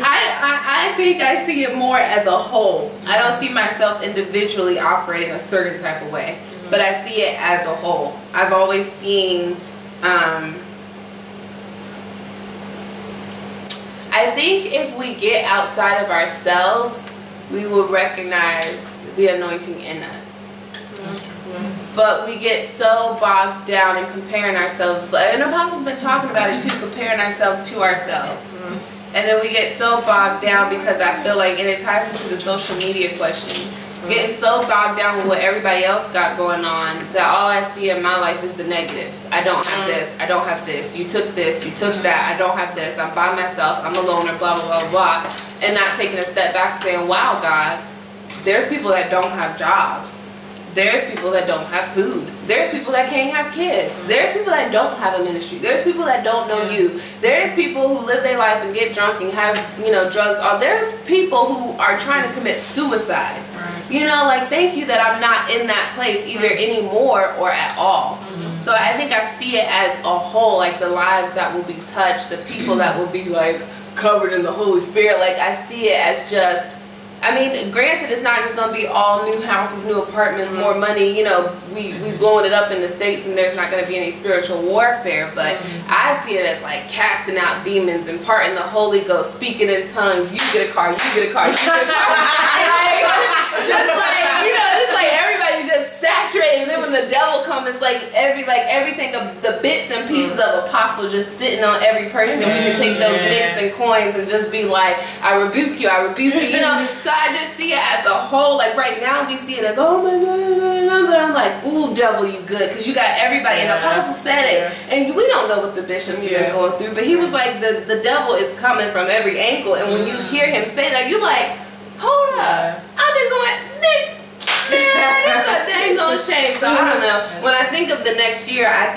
I think I see it more as a whole. I don't see myself individually operating a certain type of way, but I see it as a whole. I've always seen, I think if we get outside of ourselves, we will recognize the anointing in us. But we get so bogged down in comparing ourselves, and Apostle's been talking about it too, comparing ourselves to ourselves. And then we get so bogged down because I feel like, and it ties into the social media question, getting so bogged down with what everybody else got going on that all I see in my life is the negatives. I don't have this, I don't have this, you took this, you took that, I don't have this, I'm by myself, I'm a loner, blah, blah, blah, blah. And not taking a step back and saying, wow, God, there's people that don't have jobs. There's people that don't have food. There's people that can't have kids. There's people that don't have a ministry. There's people that don't know you. There's people who live their life and get drunk and have, you know, drugs. There's people who are trying to commit suicide. You know, like, thank you that I'm not in that place either anymore or at all. So I think I see it as a whole, like the lives that will be touched, the people that will be like covered in the Holy Spirit. Like, I see it as just, I mean, granted, it's not just going to be all new houses, new apartments, more money. You know, we blowing it up in the States and there's not going to be any spiritual warfare. But I see it as like casting out demons, imparting the Holy Ghost, speaking in tongues. You get a car, you get a car, you get a car. Just like, you know, just like everybody just saturated. And then when the devil comes, it's like everything of the bits and pieces of Apostle just sitting on every person. And we can take those nicks and coins and just be like, I rebuke you, I rebuke you, you know. So I just see it as a whole. Like right now we see it as, oh my God, but I'm like, ooh, devil, you good, because you got everybody. And Apostle said it, and we don't know what the bishops have been going through, but he was like, the devil is coming from every angle. And when you hear him say that, you're like, hold up, I've been going, man, it's a dang on shame. So I don't know. When I think of the next year, I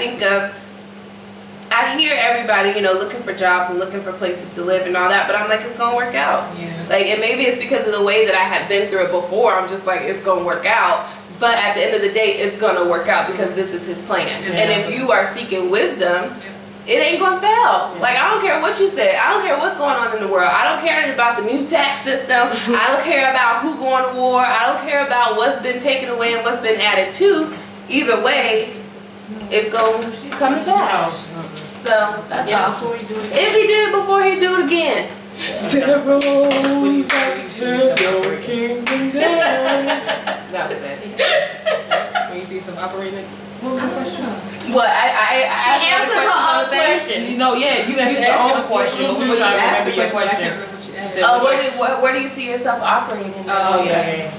hear everybody, you know, looking for jobs and looking for places to live and all that, but I'm like, it's gonna work out. Like, and maybe it's because of the way that I had been through it before. I'm just like, it's gonna work out. But at the end of the day, it's gonna work out because this is his plan. And if you are seeking wisdom, it ain't gonna fail. Like, I don't care what you say. I don't care what's going on in the world. I don't care about the new tax system. I don't care about who going to war. I don't care about what's been taken away and what's been added to. Either way, it's going to come to pass. So that's all. Before you do it. If he did it before, he do it again. That was it. When you see some operating. What was the question? What I asked She answered her own question. You know, yeah, you answered your own question, but we were trying to remember your question. Where do you see yourself operating in? Oh yeah,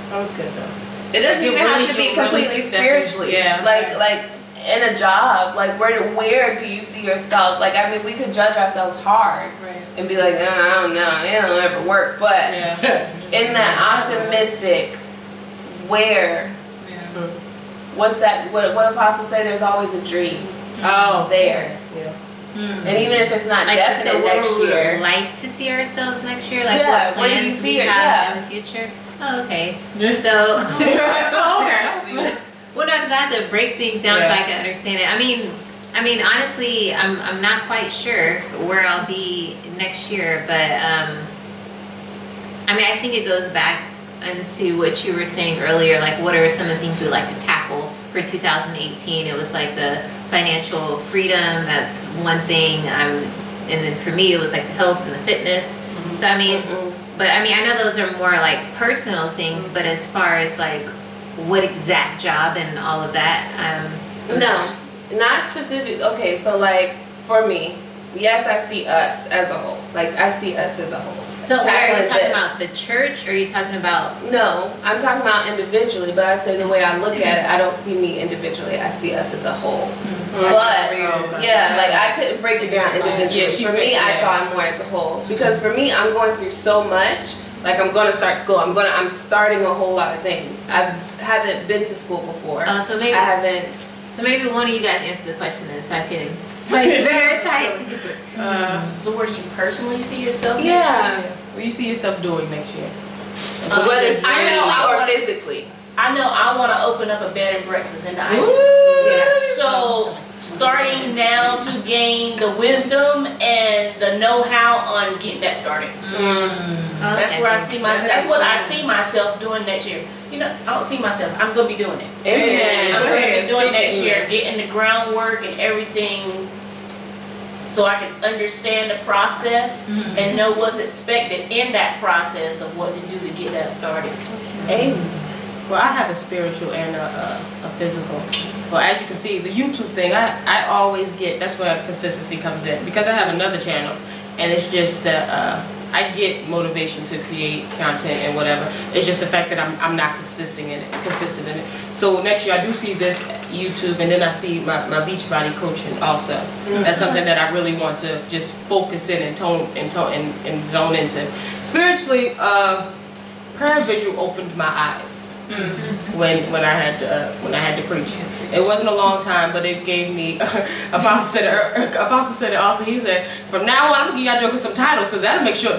that was good though. It doesn't even have to be completely spiritually. Yeah. Like in a job, like where do you see yourself? Like, I mean, we could judge ourselves hard and be like, I don't know, it don't ever work. But in that optimistic, where, what's that? What apostles say? There's always a dream. Oh, there. Yeah. And even if it's not Like, definite so next what would year, we like to see ourselves next year? Like Yeah, what where do you plans see we it? have in the future? Oh, okay. So, well, no, because I have to break things down so I can understand it. I mean, honestly, I'm not quite sure where I'll be next year, but I mean, I think it goes back into what you were saying earlier. Like, what are some of the things we'd like to tackle for 2018? It was like the financial freedom. That's one thing. And then for me, it was like the health and the fitness. So I mean, but I mean, I know those are more like personal things. But as far as like what exact job and all of that, no, not specific. Okay, so like for me, yes, I see us as a whole. Like I see us as a whole. So are you Tackling talking this. about the church, or are you talking about? No, I'm talking about individually, but I say the way I look at it, I don't see me individually. I see us as a whole. But yeah, like I couldn't break it down individually. For me, I saw it more as a whole because for me, I'm going through so much. Like I'm going to start school. I'm starting a whole lot of things. I haven't been to school before. Oh, so maybe I haven't. So maybe one of you guys answer the question then, so I can like very tight. So where do you personally see yourself? Yeah. What do you see yourself doing next year? Whether it's I know spiritually I or wanna- physically. I know I want to open up a bed and breakfast in the islands. Yeah. So starting now to gain the wisdom and the know-how on getting that started. That's where I see myself. That's what I see myself doing next year. You know, I don't see myself. I'm gonna be doing it. Amen. I'm gonna be doing it next Speaking. year, getting the groundwork and everything, so I can understand the process and know what's expected in that process of what to do to get that started. Amen. Well, I have a spiritual and a physical. Well, as you can see, the YouTube thing, I always get, that's where consistency comes in. Because I have another channel, and it's just that I get motivation to create content and whatever. It's just the fact that I'm not consistent in it. So next year I do see this YouTube, and then I see my Beachbody coaching also. That's something that I really want to just focus in and zone into. Spiritually, prayer visual opened my eyes. When I had to preach. It wasn't a long time, but it gave me. Apostle said it also. He said, "From now on, I'm gonna give y'all jokers some titles, because that'll make you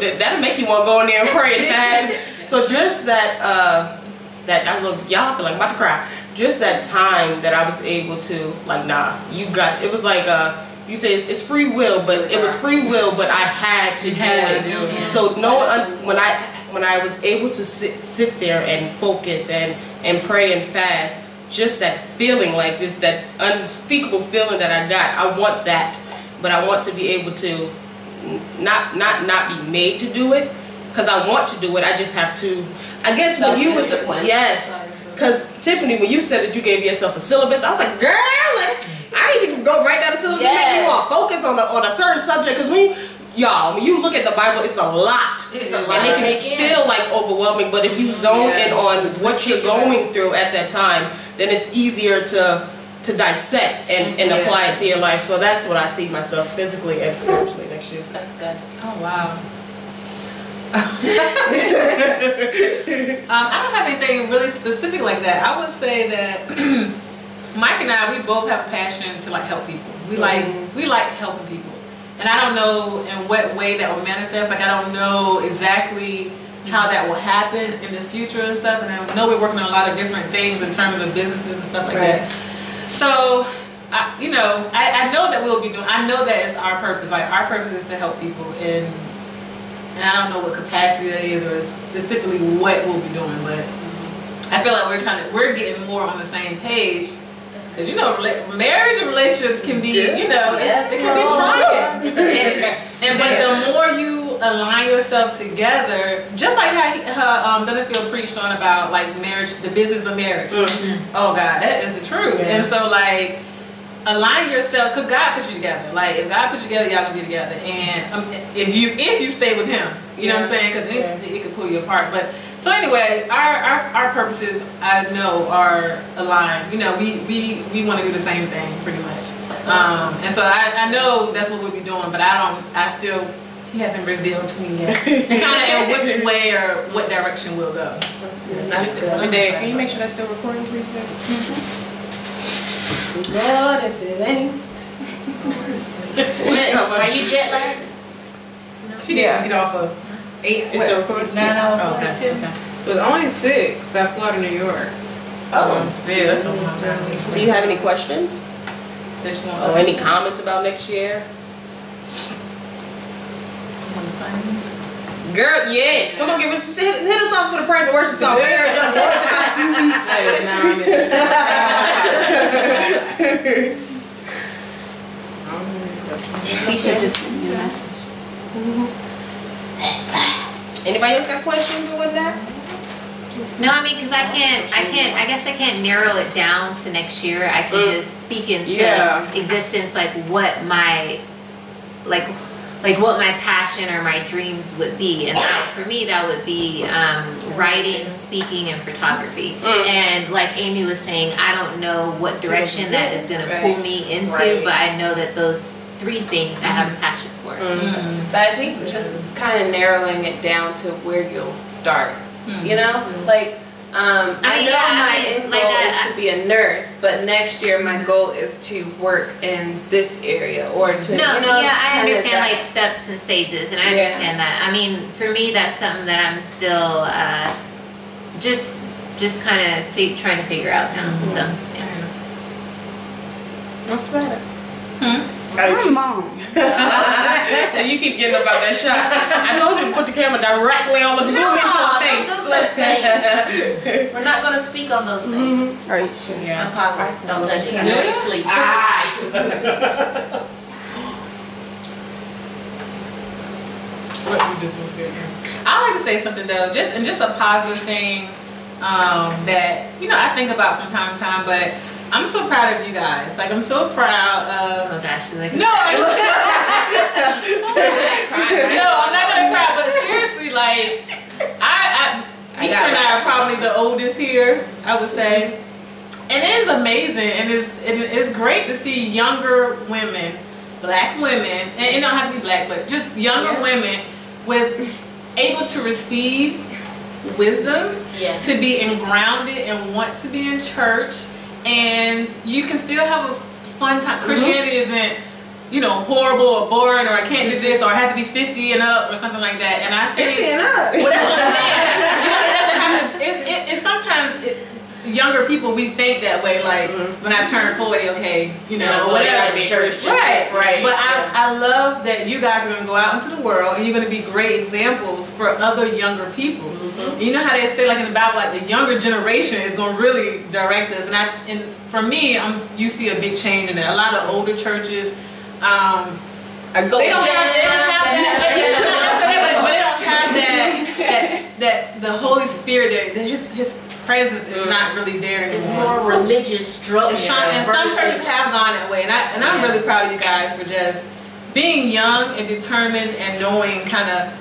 want to go in there and pray and fast." So just that I look, y'all feel like I'm about to cry. Just that time that I was able to it was like you say it's free will, but it was free will, but I had to do it. So when I was able to sit there and focus and pray and fast, just that feeling, like just that unspeakable feeling that I got, I want that, but I want to be able to not be made to do it, because I want to do it. I just have to. I guess when you was yes, because Tiffany, when you said that you gave yourself a syllabus, I was like, girl, like I didn't even go right down the syllabus and make you want to focus on a certain subject, because when you look at the Bible, it's a lot. It's a lot. And it can feel like overwhelming, but if you zone in on what you're going through at that time, then it's easier to dissect and apply it to your life. So that's what I see myself physically and spiritually next year. That's good. Oh wow. I don't have anything really specific like that. I would say that Mike and I, we both have a passion to help people. We like helping people. And I don't know in what way that will manifest. Like, I don't know exactly how that will happen in the future and stuff. And I know we're working on a lot of different things in terms of businesses and stuff like that. So, I know that we'll be doing, I know that it's our purpose. Like, our purpose is to help people. And I don't know what capacity that is or specifically what we'll be doing. But I feel like we're getting more on the same page Because marriage and relationships can be, it can be trying. And but the more you align yourself together, just like how Benefield preached on about like marriage, the business of marriage. Oh God, that is the truth. And so like align yourself, because God put you together. Like if God put you together, y'all gonna be together. And if you stay with Him, you know what I'm saying? Because it could pull you apart. But so anyway, our purposes, I know, are aligned. We want to do the same thing pretty much. And so I know that's what we'll be doing, but He hasn't revealed to me yet kind of in which way or what direction we'll go. That's good. Today, can you make sure that's still recording, please? Lord, if it ain't. Are you jet lagged? She did get off of 8. It's still recording? 9 hours. Oh, okay. It was only 6. I flew out of New York. Still, that's a long time. Do you have any questions? Or any comments about next year? Girl, yes. Come on, hit us off with a praise and worship song. It's about 2 weeks. He should just send me a message. Anybody else got questions or whatnot? No, I mean, because I guess I can't narrow it down to next year. I can just speak into existence, like what my passion or my dreams would be. And so for me, that would be writing, speaking, and photography. And like Amy was saying, I don't know what direction that is going to pull me into, but I know that those 3 things I have a passion for. But I think just kind of narrowing it down to where you'll start. Like I know my end goal is to be a nurse, but next year my goal is to work in this area or to I understand like steps and stages, and I understand that. I mean, for me, that's something that I'm still just kind of trying to figure out now. So What's the matter? My mom. And you keep getting up out that shot. I told you to put the camera directly on the zoom into her face. Don't do such things. We're not going to speak on those things. Are you sure? I'm positive. Don't touch it. I know you sleep. I like to say something though, just a positive thing that I think about from time to time, but I'm so proud of you guys. Like I'm so proud of. oh gosh, No, I'm not gonna cry, but seriously, like Easter and I are probably the oldest here, I would say. And it is amazing, and it's great to see younger women, black women, and it don't have to be black, but just younger women able to receive wisdom, to be grounded and want to be in church, and you can still have a fun time. Christianity isn't, horrible or boring, or I can't do this, or I have to be 50 and up, or something like that. And I think 50 and up. Whatever. It doesn't have to. It's sometimes. Younger people, we think that way, like when I turn 40, okay, whatever. Right. But I love that you guys are going to go out into the world and you're going to be great examples for other younger people. You know how they say, like in the Bible, like the younger generation is going to really direct us. And for me, you see a big change in that. A lot of older churches, they don't have that the Holy Spirit, His presence is not really there anymore. It's more religious structure. And some churches have gone that way, and I'm really proud of you guys for just being young and determined and knowing kind of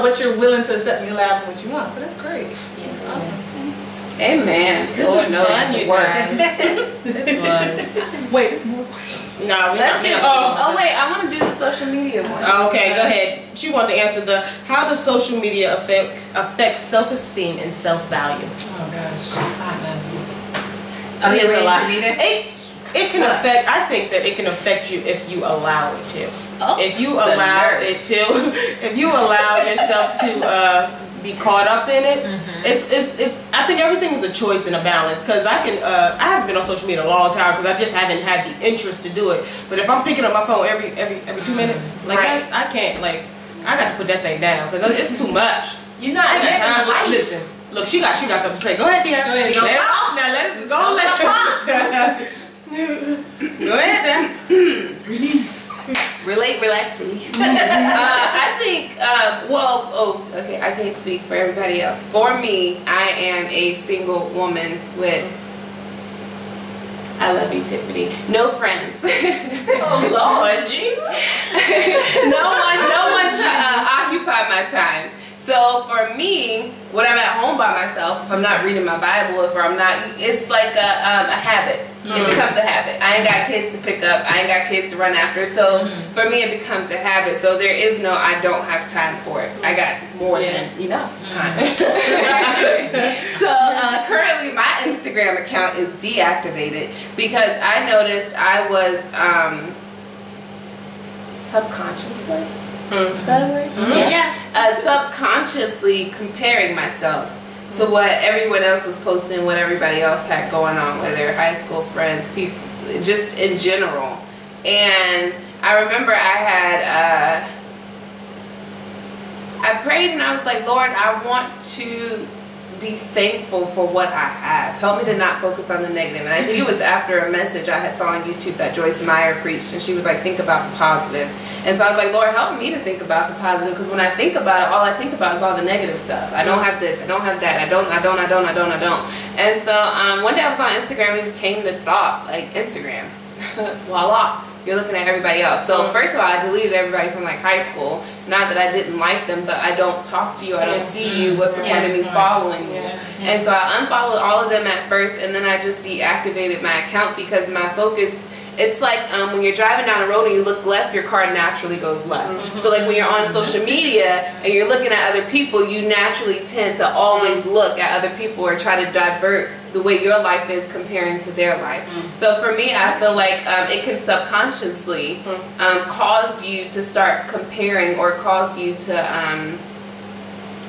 what you're willing to accept in your life and what you want. So that's great. Yes. Awesome. Amen. This was fun, you guys. This was. Wait, there's more questions. No, Let's get. Oh wait, I want to do the social media one. Okay, go ahead. She wanted to answer how does social media affect self-esteem and self-value? Oh gosh. It's a lot. It can affect. I think that it can affect you if you allow it to. If you allow it to, if you allow yourself to be caught up in it, it's. I think everything is a choice and a balance. Because I haven't been on social media a long time because I just haven't had the interest to do it. But if I'm picking up my phone every 2 minutes, I can't I got to put that thing down because it's too much. You're not living life. Listen, look, she got something to say. Go ahead, Deanna. Let it off now. Let it go. Let it pop. Go ahead then. Release. Relate, relax, release. I think, okay, I can't speak for everybody else. For me, I am a single woman with, I love you, Tiffany, no friends. Oh Lord, Jesus. no one to occupy my time. So for me, when I'm at home by myself, if I'm not reading my Bible, if I'm not, it's like a habit. It becomes a habit. I ain't got kids to pick up. I ain't got kids to run after. So for me, it becomes a habit. So there is no, I don't have time for it. I got more than enough time. So currently my Instagram account is deactivated because I noticed I was subconsciously, is that a word? Subconsciously comparing myself to what everyone else was posting, what everybody else had going on, whether high school friends, people, just in general. And I remember I prayed and I was like, Lord, I want to be thankful for what I have. Help me to not focus on the negative. And I think it was after a message I had saw on YouTube that Joyce Meyer preached, and she was like, think about the positive. And so I was like, Lord, help me to think about the positive, because when I think about it, all I think about is all the negative stuff. I don't have this, I don't have that, I don't. And so one day I was on Instagram, it just came to thought, like, Instagram, voila. You're looking at everybody else. So first of all, I deleted everybody from like high school. Not that I didn't like them, but I don't talk to you. I don't see you. What's the point of me following you? And so I unfollowed all of them at first, and then I just deactivated my account because my focus, it's like when you're driving down the road and you look left, your car naturally goes left. So like when you're on social media and you're looking at other people, you naturally tend to always look at other people or try to divert the way your life is comparing to their life. So for me, I feel like it can subconsciously cause you to start comparing, or cause you to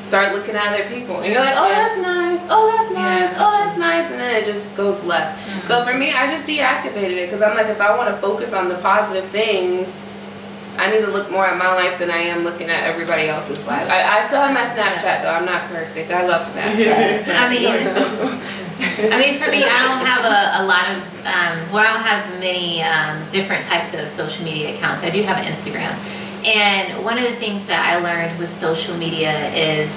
start looking at other people. And you're like, oh, that's nice, oh, that's nice, oh, that's nice, and then it just goes left. So for me, I just deactivated it because I'm like, if I want to focus on the positive things, I need to look more at my life than I am looking at everybody else's life. I still have my Snapchat though. I'm not perfect. I love Snapchat. I mean, for me, I don't have a lot of, I don't have many different types of social media accounts. I do have an Instagram. And one of the things that I learned with social media is,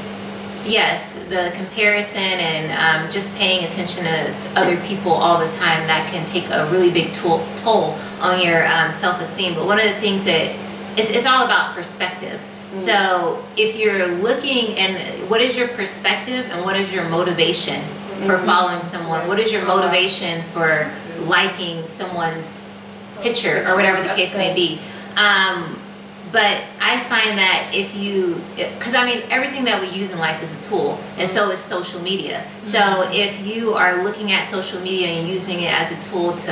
yes, the comparison and just paying attention to other people all the time, that can take a really big toll on your self-esteem. But one of the things that it's all about perspective. So if you're looking, and what is your perspective and what is your motivation for following someone? What is your motivation for liking someone's picture or whatever the case may be? But I find that if you, because I mean, everything that we use in life is a tool, and so is social media. So if you are looking at social media and using it as a tool to,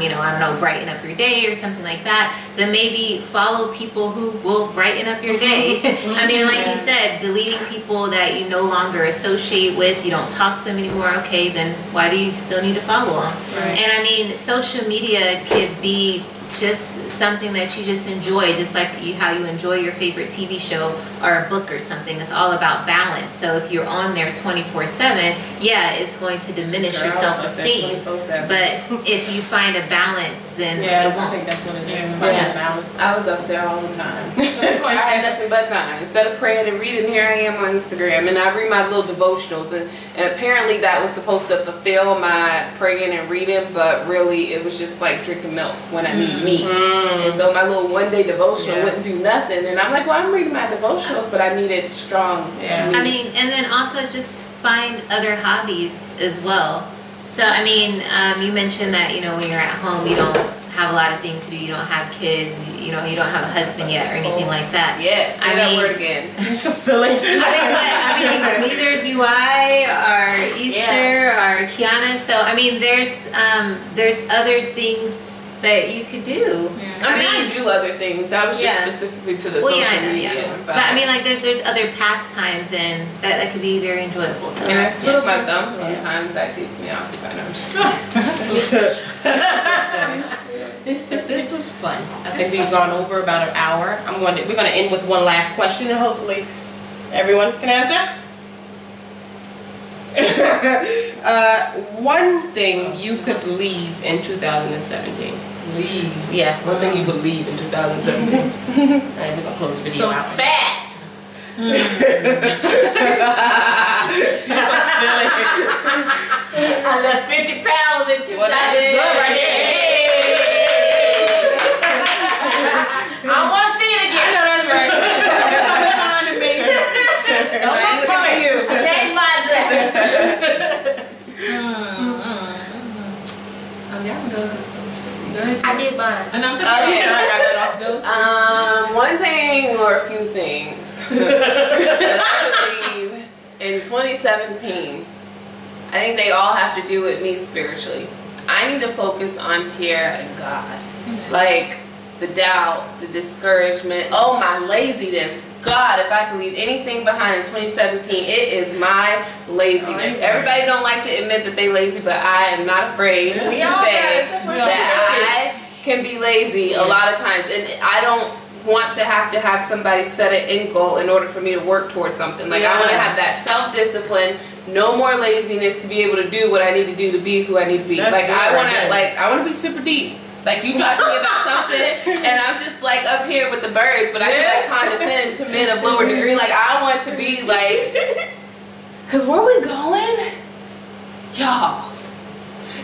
you know, I don't know, brighten up your day or something like that, then maybe follow people who will brighten up your day. I mean, like you said, deleting people that you no longer associate with, you don't talk to them anymore, okay, then why do you still need to follow them? And I mean, social media could be just something that you just enjoy, just like how you enjoy your favorite TV show or a book or something. It's all about balance. So if you're on there 24/7, yeah, it's going to diminish your self-esteem. But if you find a balance, then it won't. I think that's what it is. Find a balance. I was up there all the time. I had nothing but time. Instead of praying and reading, here I am on Instagram, and I read my little devotionals, and apparently that was supposed to fulfill my praying and reading, but really it was just like drinking milk when I need meat. And so my little one-day devotional wouldn't do nothing, and I'm like, well, I'm reading my devotionals, but I needed strong meat. I mean, and then also just find other hobbies as well. So I mean, you mentioned that, you know, when you're at home, you don't have a lot of things to do. You don't have kids. You know, you don't have a husband yet or anything like that. Yeah, say that word again. You're so silly. I mean, neither do I, or Easter, or Kiana. So I mean, there's other things that you could do. I mean, I do other things. I was just specifically to the social media. But I mean, like, there's other pastimes, and that could be very enjoyable. So and I twiddle my thumbs sometimes. That keeps me occupied. I'm just This was fun. I think we've gone over about an hour. We're going to end with one last question, and hopefully everyone can answer. One thing you could leave in 2017. Leave. Yeah, one thing you could leave in 2017. Alright, we're gonna close the video out. Fat. You're silly. I left 50 pounds in 2017. Well, that's good right there. I don't want to see it again. I know that's right. Don't look for me. I changed my address. Y'all can go. I did mine. And I'm Okay. I got that off those. One thing or a few things that I believe in 2017, I think they all have to do with me spiritually. I need to focus on Tiara and God. Like the doubt, the discouragement, oh my laziness. God, if I can leave anything behind in 2017, it is my laziness. Everybody don't like to admit that they lazy, but I am not afraid to say that I can be lazy a lot of times, and I don't want to have somebody set an end goal in order for me to work towards something. Like I want to have that self-discipline, no more laziness to be able to do what I need to do to be who I need to be. Like I want to be super deep. Like you talk to me about something and I'm just like up here with the birds, but I can like condescend to men of lower degree. Like I want to be like, cause where we going, y'all?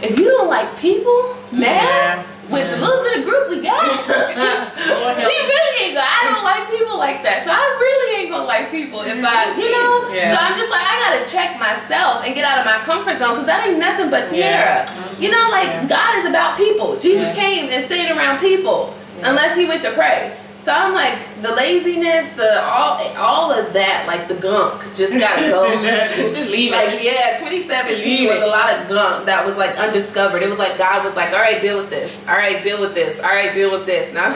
If you don't like people now, with the little bit of group we got, we really ain't gonna. I don't like people like that, so I really ain't gonna like people if I, you know. So I'm just like, I gotta check myself and get out of my comfort zone, cause that ain't nothing but Tiara. You know, like God is about people. Jesus came and stayed around people, unless he went to pray. So I'm like, the laziness, the all of that, like the gunk, just gotta go. Just leave like, it. 2017 was a lot of gunk that was like undiscovered. It was like God was like, all right, deal with this. All right, deal with this. All right, deal with this. Now,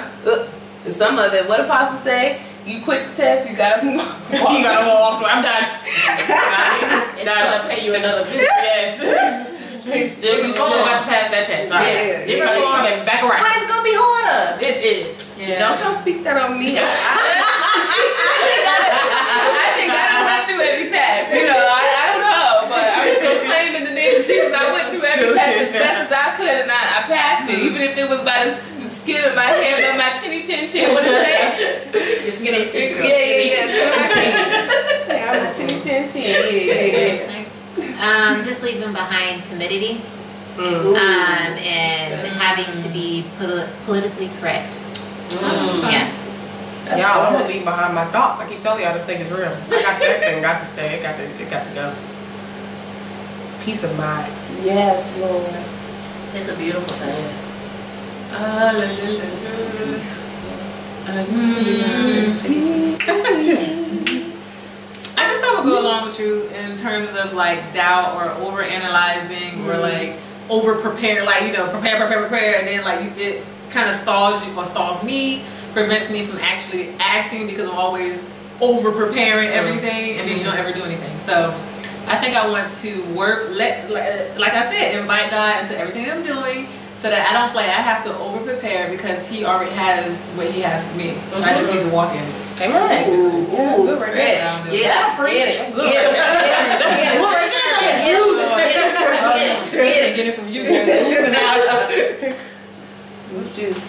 some of it, what Apostle say? You quit the test, you gotta walk. You gotta walk. I'm done. It's gonna pay you another visit. Yes. You still got to pass that test. All right. It's coming back around. But it's gonna be harder. It is. Yeah. Don't y'all speak that on me. I think I done went through every test. You know, I don't know, but I'm just gonna claim in the name of Jesus, I went through every test as best as I could, and I passed it, even if it was by the skin of my head, on my chinny chin chin. What is that? Your skinny chin. Yeah, skin of my chin. Yeah, I'm a chinny chin chin. Yeah. Just leaving behind timidity and having to be politically correct. Yeah. Y'all, I'm gonna leave behind my thoughts. I keep telling y'all this thing is real. I got that thing, got to stay. It got to go. Peace of mind. Yes, Lord. It's a beautiful thing. I guess I would go along with you in terms of like doubt or over analyzing or like over prepare, like, you know, prepare, and then like it kind of stalls you or stalls me, prevents me from actually acting because I'm always over preparing everything and then you don't ever do anything. So I think I want to work, like I said, invite God into everything I'm doing, so that I don't feel like I have to over prepare because he already has what he has for me. I just need to walk in it. Amen. Ooh, good right there. Yeah, get it. Get it from you. What's juice?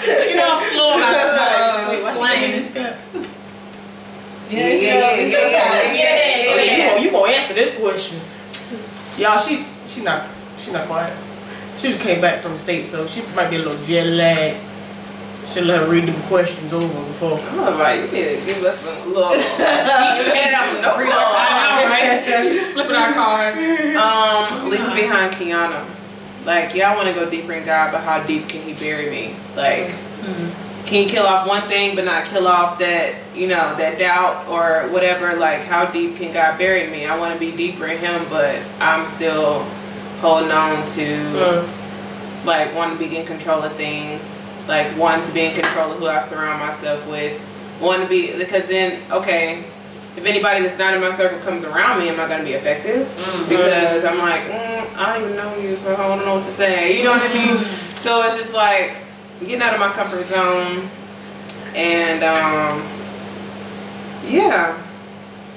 You know I'm slow about Slang. Yeah. You gonna answer this question? Y'all, she not quiet. She just came back from the States, so she might be a little jet lagged. Should let her read them questions over before. I'm like, you need to give us some little. Just flipping our cards. Leaving behind Kiana. Like, y'all want to go deeper in God, but how deep can he bury me? Like, can he kill off one thing but not kill off that, you know, that doubt or whatever? Like, how deep can God bury me? I want to be deeper in him, but I'm still holding on to, like, wanting to be in control of things. Like, wanting to be in control of who I surround myself with. Want to be, because then, okay, if anybody that's not in my circle comes around me, am I going to be effective? Because I'm like, I don't even know you, so I don't know what to say. You know what I mean? So it's just like getting out of my comfort zone. And, yeah,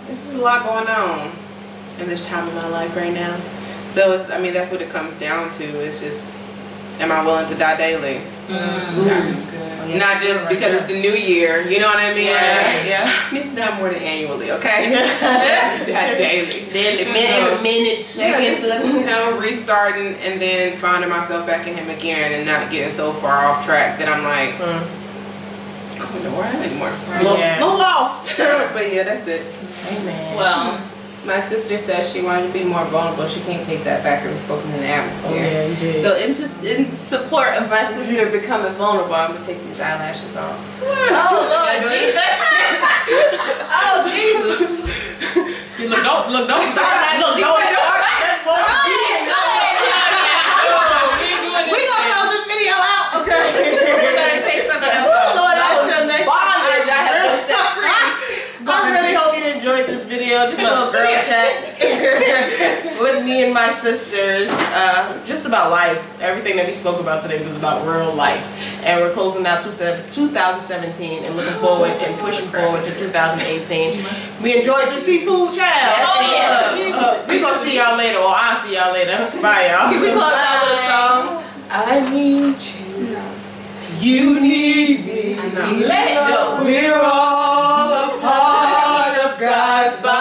there's just a lot going on. in this time of my life right now. So it's, I mean, that's what it comes down to. It's just, am I willing to die daily? Not just because it's the new year, you know what I mean? Yeah. It's not more than annually, okay? Die daily. Daily, every minute, second. You know, restarting and then finding myself back in him again and not getting so far off track that I'm like, I don't know where I am anymore. A little lost. But yeah, that's it. Amen. Well, my sister says she wanted to be more vulnerable. She can't take that back. It was spoken in the atmosphere. Oh, yeah, you did. So in support of my sister becoming vulnerable, I'm gonna take these eyelashes off. Oh Lord Jesus. Oh Jesus. You look, don't start. Look, don't start. We gonna close this video out, okay? We're gonna take something else off. Lord, Until next Bondage, I have been set free. I really hope you enjoyed this video. Just a little girl chat with me and my sisters. Just about life. Everything that we spoke about today was about real life. And we're closing out 2017 and looking forward and pushing forward to 2018. We enjoyed the seafood child. Yes. We gonna see y'all later. Or I'll see y'all later. Bye, y'all. Can we close out with a song? I need you. You need me. let it go. We're all a part of God's body.